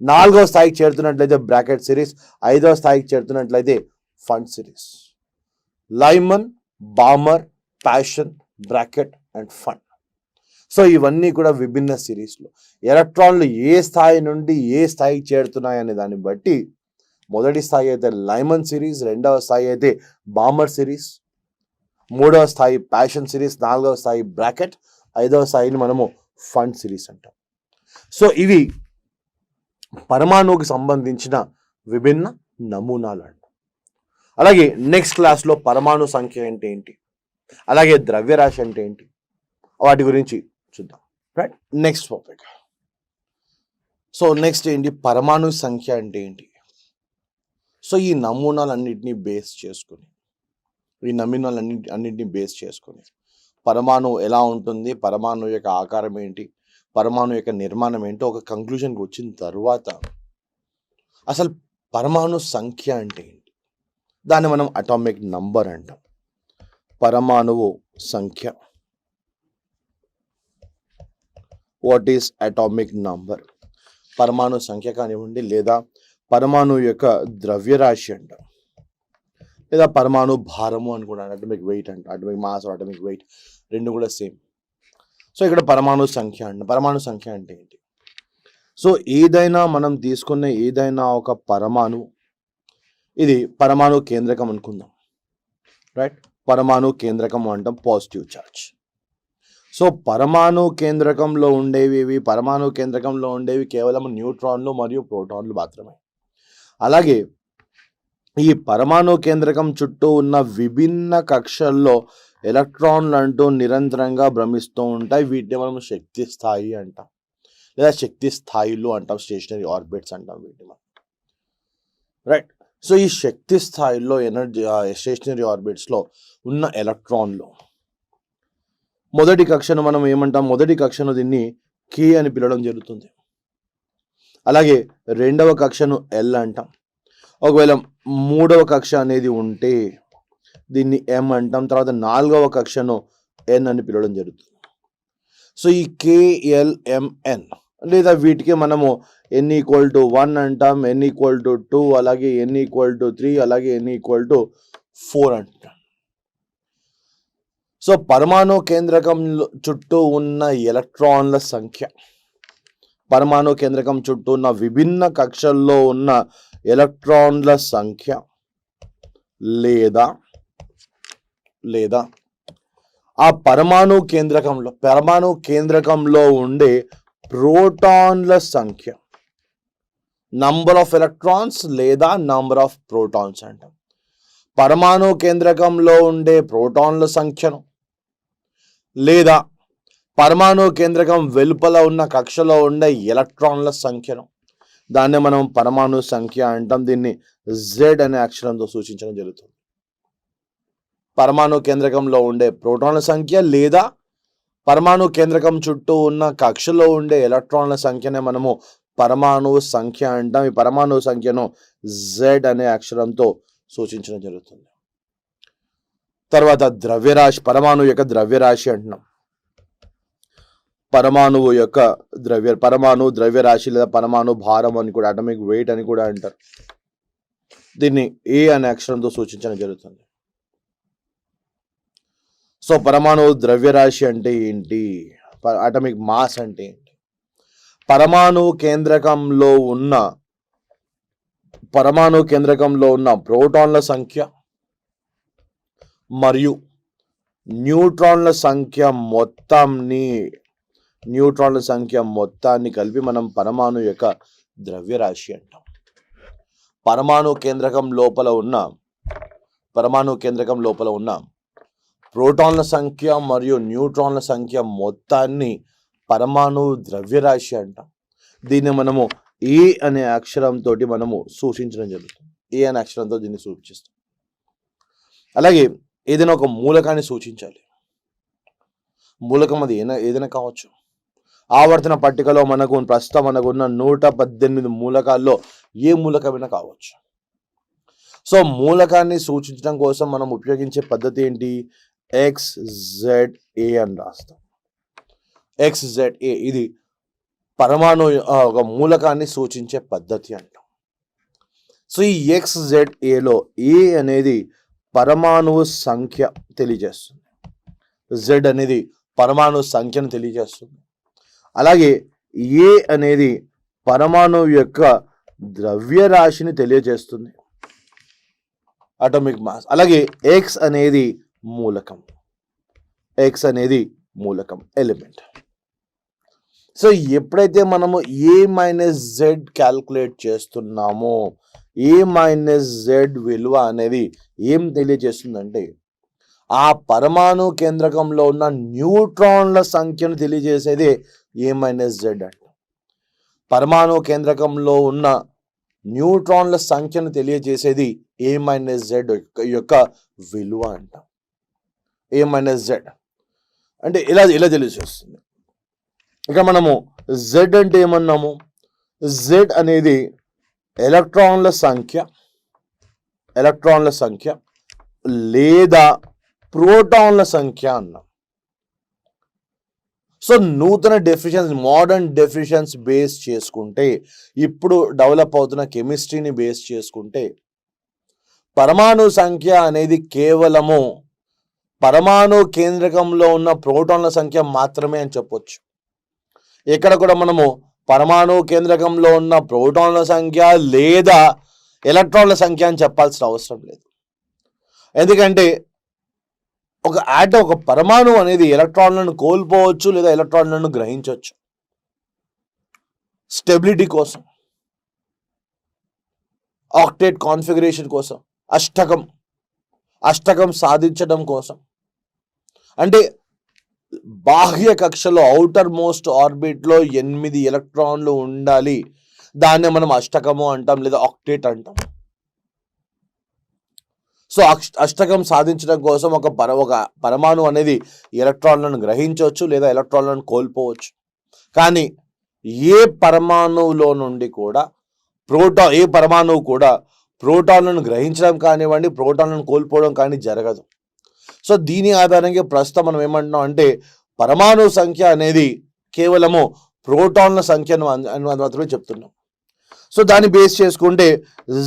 4వ స్థాయికి చేరుతున్నట్లయితే బ్రాకెట్ సిరీస్, 5వ స్థాయికి చేరుతున్నట్లయితే Pfund series. Lyman, Balmer, Paschen, Brackett and Pfund. So ఇవన్నీ కూడా విభిన్న సిరీస్లు. ఎలక్ట్రాన్లు ఏ స్థాయి నుండి ఏ స్థాయికి చేరుతున్నాయనే దాన్ని బట్టి మొదటి స్థాయి అయితే లైమన్ సిరీస్, రెండవ స్థాయి అయితే బామర్ సిరీస్, మూడవ స్థాయి ప్యాషన్ సిరీస్, నాలుగవ స్థాయి బ్రాకెట్, ఐదవ స్థాయిని మనము ఫండ్ సిరీస్ అంటాం. సో ఇవి పరమాణువుకి సంబంధించిన విభిన్న నమూనాలు అంటాం. అలాగే నెక్స్ట్ క్లాస్లో పరమాణు సంఖ్య అంటే ఏంటి, అలాగే ద్రవ్యరాశి అంటే ఏంటి, వాటి గురించి చూద్దాం. Right, next topic. So next ఏంటి, పరమాణు సంఖ్య అంటే ఏంటి. సో ఈ నమూనాలన్నింటినీ బేస్ చేసుకుని బేస్ చేసుకుని పరమాణు ఎలా ఉంటుంది, పరమాణు యొక్క ఆకారం ఏంటి, పరమాణు యొక్క నిర్మాణం ఏంటో ఒక కంక్లూజన్కి వచ్చిన తర్వాత అసలు పరమాణు సంఖ్య అంటే ఏంటి, దాన్ని మనం అటామిక్ నంబర్ అంటాం. పరమాణువు సంఖ్య, వాట్ ఈస్ అటామిక్ నంబర్, పరమాణు సంఖ్య కానివ్వండి, లేదా పరమాణు యొక్క ద్రవ్యరాశి అంటాం, లేదా పరమాణు భారము అని కూడా, అటామిక్ వెయిట్ అంట, అటామిక్ మాస్, అటామిక్ వెయిట్ రెండు కూడా సేమ్. సో ఇక్కడ పరమాణు సంఖ్య అంట. పరమాణు సంఖ్య అంటే ఏంటి, సో ఏదైనా మనం తీసుకున్న ఏదైనా ఒక పరమాణు, ఇది పరమాణు కేంద్రకం అనుకుందాం. రైట్, పరమాణు కేంద్రకం అంటాం, పాజిటివ్ ఛార్జ్. సో పరమాణు కేంద్రకంలో ఉండేవి కేవలం న్యూట్రాన్లు మరియు ప్రోటాన్లు మాత్రమే. అలాగే ఈ పరమాణు కేంద్రకం చుట్టూ ఉన్న విభిన్న కక్షల్లో ఎలక్ట్రాన్లు అంటూ నిరంతరంగా భ్రమిస్తూ ఉంటాయి. వీటిని మనం శక్తి స్థాయి అంటాం, లేదా శక్తి స్థాయిలు అంటాం, స్టేషనరీ ఆర్బిట్స్ అంటాం వీటిని మనం. రైట్, సో ఈ శక్తి స్థాయిల్లో స్టేషనరీ ఆర్బిట్స్లో ఉన్న ఎలక్ట్రాన్లు మొదటి కక్షను మనం ఏమంటాం, మొదటి కక్షను దీన్ని కే అని పిలవడం జరుగుతుంది. అలాగే రెండవ కక్షను ఎల్ అంటాం. ఒకవేళ మూడవ కక్ష అనేది ఉంటే దీన్ని ఎం అంటాం. తర్వాత నాలుగవ కక్షను ఎన్ అని పిలవడం జరుగుతుంది. సో ఈ కేఎల్ఎంఎన్ లేదా వీటికి మనము n=1 అంటాం, n=2, అలాగే n=3, అలాగే n=4 అంటాం. సో పరమాణు కేంద్రకం చుట్టూ ఉన్న ఎలక్ట్రాన్ల సంఖ్య, పరమాణు కేంద్రకం చుట్టూ ఉన్న విభిన్న కక్షల్లో ఉన్న ఎలక్ట్రాన్ల సంఖ్య, లేదా ఆ పరమాణు కేంద్రకంలో ఉండే ప్రోటాన్ల సంఖ్య, నంబర్ ఆఫ్ ఎలక్ట్రాన్స్ లేదా నంబర్ ఆఫ్ ప్రోటాన్స్ అంటాం. పరమాణు కేంద్రకంలో ఉండే ప్రోటాన్ల సంఖ్యను లేదా పరమాణు కేంద్రకం వెలుపల ఉన్న కక్షలో ఉండే ఎలక్ట్రాన్ల సంఖ్యను, దాన్ని మనం పరమాణు సంఖ్య అంటాం. దీన్ని Z అనే అక్షరంతో సూచించడం జరుగుతుంది. పరమాణు కేంద్రకంలో ఉండే ప్రోటాన్ల సంఖ్య లేదా పరమాణు కేంద్రకం చుట్టూ ఉన్న కక్షలో ఉండే ఎలక్ట్రాన్ల సంఖ్యనే మనము పరమాణు సంఖ్య అంటాం. ఈ పరమాణు సంఖ్యను Z అనే అక్షరంతో సూచించడం జరుగుతుంది. తర్వాత ద్రవ్యరాశి, పరమాణు యొక్క ద్రవ్యరాశి అంటున్నాం. పరమాణు ద్రవ్యరాశి లేదా పరమాణు భారం అని కూడా, అటామిక్ వెయిట్ అని కూడా అంటారు. దీన్ని ఏ అనే అక్షరంతో సూచించడం జరుగుతుంది. సో పరమాణు ద్రవ్యరాశి అంటే ఏంటి, అటామిక్ మాస్ అంటే ఏంటి, పరమాణు కేంద్రకంలో ఉన్న ప్రోటాన్ల సంఖ్య మరియు న్యూట్రాన్ల సంఖ్య మొత్తాన్ని కలిపి మనం పరమాణు యొక్క ద్రవ్యరాశి అంటాం. పరమాణు కేంద్రకం లోపల ఉన్న ప్రోటాన్ల సంఖ్య మరియు న్యూట్రాన్ల సంఖ్య మొత్తాన్ని పరమాణు ద్రవ్యరాశి అంటాం. దీన్ని మనము ఏ అనే అక్షరంతో మనము సూచించడం జరుగుతుంది. ఏ అనే అక్షరంతో దీన్ని సూచిస్తాం. అలాగే ఏదైనా ఒక మూలకాన్ని సూచించాలి. మూలకం అది ఏదైనా కావచ్చు. ఆవర్తన పట్టికలో ప్రస్తుతం మనకున్న 118 మూలకాల్లో ఏ మూలకమైనా కావచ్చు. సో మూలకాన్ని సూచించడం కోసం మనం ఉపయోగించే పద్ధతి ఏంటి, XZA అని రాస్తాం. XZA ఇది పరమాణు ఒక మూలకాన్ని సూచించే పద్ధతి అంటాం. సో ఈ XZAలో ఏ అనేది పరమాణువు సంఖ్య తెలియజేస్తుంది, Z అనేది పరమాణు సంఖ్యను తెలియజేస్తుంది. అలాగే ఏ అనేది పరమాణువు యొక్క ద్రవ్యరాశిని తెలియజేస్తుంది, అటామిక్ మాస్. అలాగే ఎక్స్ అనేది మూలకం, ఎక్స్ అనేది మూలకం ఎలిమెంట్. సో ఎప్పుడైతే మనము ఏ మైనస్ జెడ్ క్యాల్కులేట్ చేస్తున్నామో, ఏ మైనస్ జెడ్ విలువ అనేది ఏం తెలియజేస్తుందంటే ఆ పరమాణు కేంద్రకంలో ఉన్న న్యూట్రాన్ల సంఖ్యను తెలియజేసేదే ఏ మైనస్ జెడ్ అంట. పరమాణు కేంద్రకంలో ఉన్న న్యూట్రాన్ల సంఖ్యను తెలియజేసేది ఏ మైనస్ జెడ్ యొక్క విలువ అంట. ఏ మైనస్ జెడ్ అంటే ఇలా తెలియజేస్తుంది. ఇక మనము జెడ్ అంటే ఏమన్నాము, జెడ్ అనేది ఎలక్ట్రాన్ల సంఖ్య లేదా ప్రోటాన్ల సంఖ్య అన్నాం. సో నూతన డెఫినిషన్స్, మోడర్న్ డెఫినిషన్స్ బేస్ చేసుకుంటే, ఇప్పుడు డెవలప్ అవుతున్న కెమిస్ట్రీని బేస్ చేసుకుంటే పరమాణు సంఖ్య అనేది కేవలము పరమాణు కేంద్రకంలో ఉన్న ప్రోటాన్ల సంఖ్య మాత్రమే అని చెప్పొచ్చు. ఇక్కడ కూడా మనము పరమాణు కేంద్రకంలో ఉన్న ప్రోటాన్ల సంఖ్య లేదా ఎలక్ట్రాన్ల సంఖ్య అని చెప్పాల్సిన అవసరం లేదు. ఎందుకంటే ఒక పరమాణు అనేది ఎలక్ట్రాన్లను కోల్పోవచ్చు లేదా ఎలక్ట్రాన్లను గ్రహించవచ్చు. స్టెబిలిటీ కోసం, ఆక్టేట్ కాన్ఫిగరేషన్ కోసం, అష్టకం సాధించడం కోసం, అంటే బాహ్య కక్షలో ఔటర్ మోస్ట్ ఆర్బిట్లో 8 ఎలక్ట్రాన్లు ఉండాలి. దాన్ని మనం అష్టకము అంటాం లేదా ఆక్టేట్ అంటాం. సో అష్టకం సాధించడం కోసం ఒక పరమాణు అనేది ఎలక్ట్రాన్లను గ్రహించవచ్చు లేదా ఎలక్ట్రాన్లను కోల్పోవచ్చు. కానీ ఏ పరమాణువులో నుండి కూడా ఏ పరమాణువు కూడా ప్రోటాన్లను గ్రహించడం కానివ్వండి, ప్రోటాన్లను కోల్పోవడం కానీ జరగదు. సో దీని ఆధారంగా ప్రస్తుతం మనం ఏమంటున్నాం అంటే పరమాణు సంఖ్య అనేది కేవలము ప్రోటాన్ల సంఖ్యను మాత్రమే చెప్తున్నాం. సో దాన్ని బేస్ చేసుకుంటే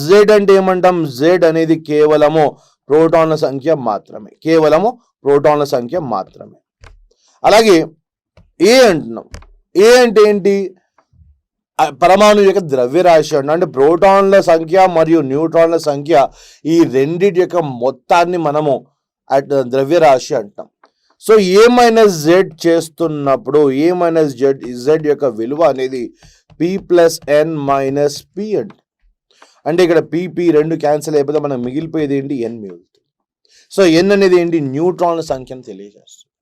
జెడ్ అంటే ఏమంటాం, జెడ్ అనేది కేవలము ప్రోటాన్ల సంఖ్య మాత్రమే. అలాగే ఏ అంటున్నాం, ఏ అంటే ఏంటి, పరమాణు యొక్క ద్రవ్యరాశి అంటాం. అంటే ప్రోటాన్ల సంఖ్య మరియు న్యూట్రాన్ల సంఖ్య ఈ రెండింటి యొక్క మొత్తాన్ని మనము ద్రవ్యరాశి అంటాం. సో ఏ మైనస్ జెడ్ చేస్తున్నప్పుడు ఏ మైనస్ జెడ్ యొక్క విలువ అనేది పి ప్లస్ ఎన్ మైనస్ పి అంటే ఇక్కడ పి రెండు క్యాన్సిల్ అయిపోతే మనకు మిగిలిపోయేది ఏంటి, ఎన్ మిగులుతుంది. సో ఎన్ అనేది ఏంటి, న్యూట్రాన్ల సంఖ్యను తెలియజేస్తుంది.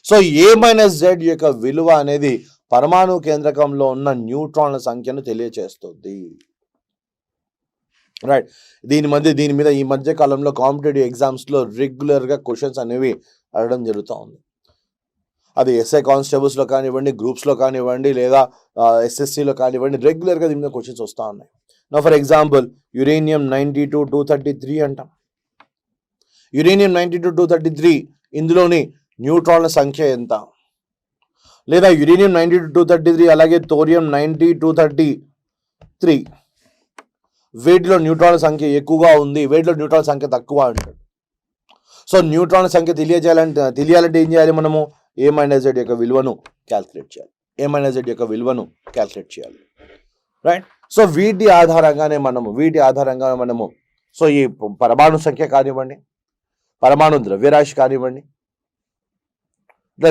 సో ఏ మైనస్ జెడ్ యొక్క విలువ అనేది పరమాణు కేంద్రకంలో ఉన్న న్యూట్రాన్ల సంఖ్యను తెలియజేస్తుంది. రైట్. దీని మీద ఈ మధ్య కాలంలో కాంపిటేటివ్ ఎగ్జామ్స్లో రెగ్యులర్గా క్వశ్చన్స్ అనేవి అడగడం జరుగుతూ ఉంది. అది ఎస్ఐ కానిస్టేబుల్స్లో కానివ్వండి, గ్రూప్స్లో కానివ్వండి, లేదా ఎస్ఎస్సిలో కానివ్వండి, రెగ్యులర్గా దీని మీద క్వశ్చన్స్ వస్తూ ఉన్నాయి. నా ఫర్ ఎగ్జాంపుల్ యురేనియం 92-233 అంటాం. యురేనియం 92-233 ఇందులోని న్యూట్రాన్ల సంఖ్య ఎంత, లేదా యురేనియం 92-233 అలాగే థోరియం 90-233 వీటిలో న్యూట్రాన్ల సంఖ్య ఎక్కువగా ఉంది, వీటిలో న్యూట్రాన్ల సంఖ్య తక్కువ అంటాడు. సో న్యూట్రాన్ల సంఖ్య తెలియాలంటే ఏం చేయాలి, మనము ఏ మైనస్ జెడ్ యొక్క విలువను క్యాల్కులేట్ చేయాలి. రైట్. సో వీటి ఆధారంగానే మనము సో ఈ పరమాణు సంఖ్య కానివ్వండి, పరమాణు ద్రవ్యరాశి కానివ్వండి,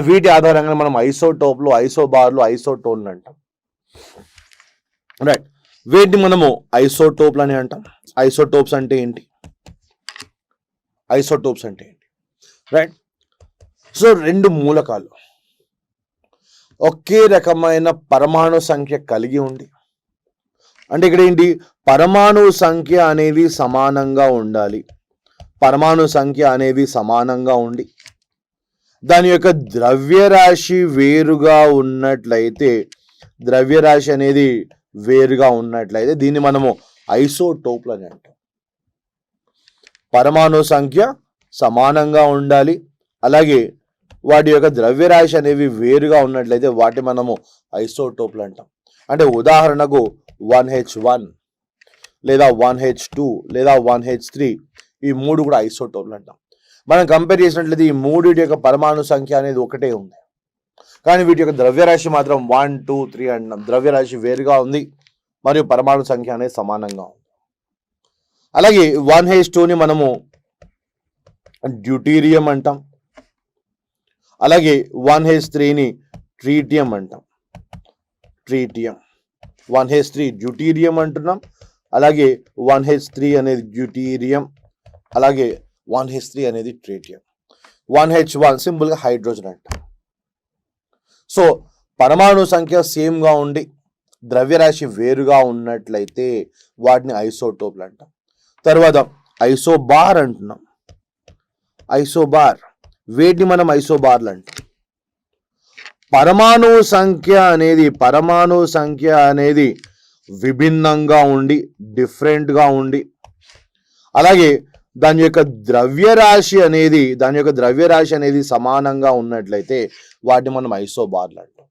వీటి ఆధారంగా మనం ఐసోటోప్లు, ఐసోబార్లు, ఐసోటోన్లు అంటాం. రైట్. వీటిని మనము ఐసోటోప్లు అని అంటాం. ఐసోటోప్స్ అంటే ఏంటి? రైట్. సో రెండు మూలకాలు ఒకే రకమైన పరమాణు సంఖ్య కలిగి ఉండి, అంటే ఇక్కడ ఏంటి, పరమాణు సంఖ్య అనేది సమానంగా ఉండాలి. పరమాణు సంఖ్య అనేది సమానంగా ఉండి దాని యొక్క ద్రవ్యరాశి వేరుగా ఉన్నట్లయితే దీన్ని మనము ఐసోటోప్లు అని అంటాం. పరమాణు సంఖ్య సమానంగా ఉండాలి, అలాగే వాటి యొక్క ద్రవ్యరాశి అనేవి వేరుగా ఉన్నట్లయితే వాటి మనము ఐసోటోప్లు అంటాం. అంటే ఉదాహరణకు 1H1 లేదా 1H2 లేదా 1H3 ఈ మూడు కూడా ఐసోటోప్లు అంటాం. మనం కంపేర్ చేసినట్లయితే ఈ మూడింటి యొక్క పరమాణు సంఖ్య అనేది ఒకటే ఉంది, కానీ వీటి యొక్క ద్రవ్యరాశి మాత్రం 1, 2, 3 అంటున్నాం. ద్రవ్యరాశి వేరుగా ఉంది, మరియు పరమాణు సంఖ్య అనేది సమానంగా ఉంది. అలాగే 1H2ని మనము డ్యూటీరియం అంటాం. అలాగే 1H3ని ట్రీటియం అంటాం. ట్రీటియం 1H3 డ్యూటీరియం అంటున్నాం. అలాగే 1H3 అనేది డ్యూటీరియం. అలాగే 1H3 అనేది ట్రీటియం. 1H1 సింపుల్గా హైడ్రోజన్ అంటాం. సో పరమాణు సంఖ్య సేమ్గా ఉండి ద్రవ్యరాశి వేరుగా ఉన్నట్లయితే వాటిని ఐసోటోప్లు అంటాం. తర్వాత ఐసోబార్ అంటున్నాం. ఐసోబార్ వీటిని మనం ఐసోబార్లు అంటాం. పరమాణు సంఖ్య అనేది విభిన్నంగా ఉండి డిఫరెంట్గా ఉండి అలాగే దాని యొక్క ద్రవ్యరాశి అనేది సమానంగా ఉన్నట్లయితే వాటిని మనం ఐసోబార్లు అంటాం.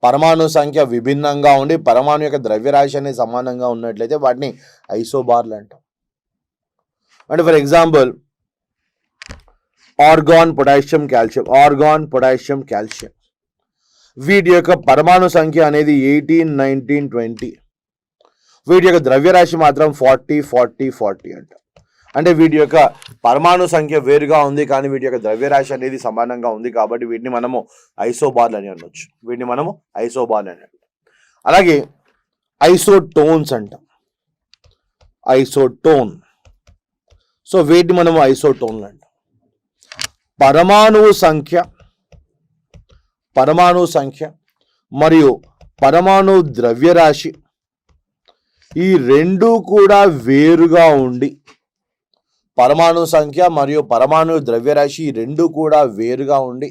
పరమాణు సంఖ్య విభిన్నంగా ఉండి పరమాణు యొక్క ద్రవ్యరాశి అనేది సమానంగా ఉన్నట్లయితే వాటిని ఐసోబార్లు అంటాం. అంటే for example organ potassium calcium వీటి యొక్క పరమాణు సంఖ్య అనేది 18, 19, 20. వీటి యొక్క ద్రవ్యరాశి మాత్రం 40 అంట. అంటే వీటి యొక్క పరమాణు సంఖ్య వేరుగా ఉంది కానీ వీటి యొక్క ద్రవ్యరాశి అనేది సమానంగా ఉంది కాబట్టి వీటిని మనము ఐసోబార్లు అని అనొచ్చు. అలాగే ఐసోటోన్స్ అంటాం. ఐసోటోన్. సో వీటిని మనము ఐసోటోన్లు అంటాం. పరమాణు సంఖ్య మరియు పరమాణు ద్రవ్యరాశి ఈ రెండు కూడా వేరుగా ఉండి పరమాణు సంఖ్య మరియు పరమాణు ద్రవ్యరాశి రెండు కూడా వేరుగా ఉండి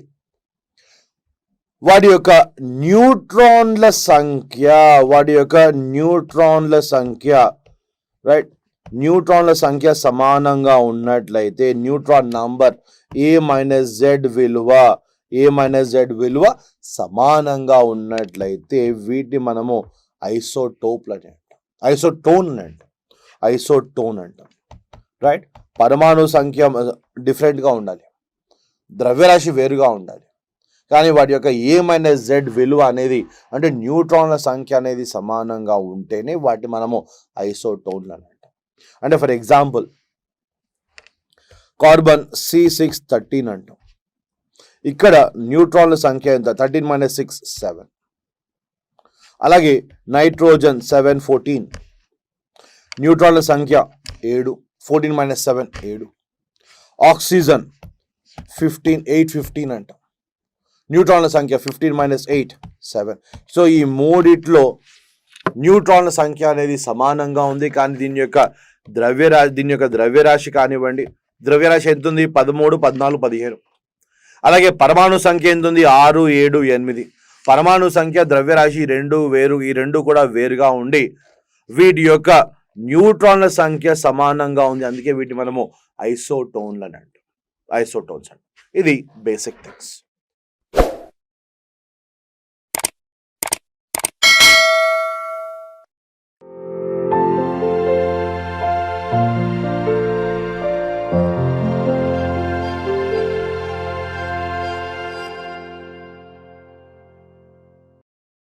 వాటి యొక్క న్యూట్రాన్ల సంఖ్య సమానంగా ఉన్నట్లయితే న్యూట్రాన్ నంబర్ A - Z విలువ సమానంగా ఉన్నట్లయితే వీటిని మనము ఐసోటోన్ అంటాం. రైట్. పరమాణు సంఖ్య డిఫరెంట్గా ఉండాలి, ద్రవ్యరాశి వేరుగా ఉండాలి, కానీ వాటి యొక్క A - Z విలువ అనేది అంటే న్యూట్రాన్ల సంఖ్య అనేది సమానంగా ఉంటేనే వాటిని మనము ఐసోటోన్లు అని అంటాం. అంటే ఫర్ ఎగ్జాంపుల్ కార్బన్ C613 అంటాం. ఇక్కడ న్యూట్రాన్ల సంఖ్య ఎంత? 13 - 6 7. అలాగే నైట్రోజన్ 714 న్యూట్రాన్ల సంఖ్య 7. 14 - 7 7. ఆక్సిజన్ 815 అంట. న్యూట్రాన్ల సంఖ్య 15 - 8 7. సో ఈ మూడిట్లో న్యూట్రాన్ల సంఖ్య అనేది సమానంగా ఉంది కానీ దీని యొక్క ద్రవ్యరాశి కానివ్వండి, ద్రవ్యరాశి ఎంత ఉంది? 13 14 15. అలాగే పరమాణు సంఖ్య ఎంత ఉంది? 6 7 8. పరమాణు సంఖ్య ద్రవ్యరాశి ఈ రెండు కూడా వేరుగా ఉండి వీటి యొక్క న్యూట్రాన్ల సంఖ్య సమానంగా ఉంది. అందుకే వీటిని మనము ఐసోటోన్స్ అంటాం. ఇది బేసిక్ థింగ్స్.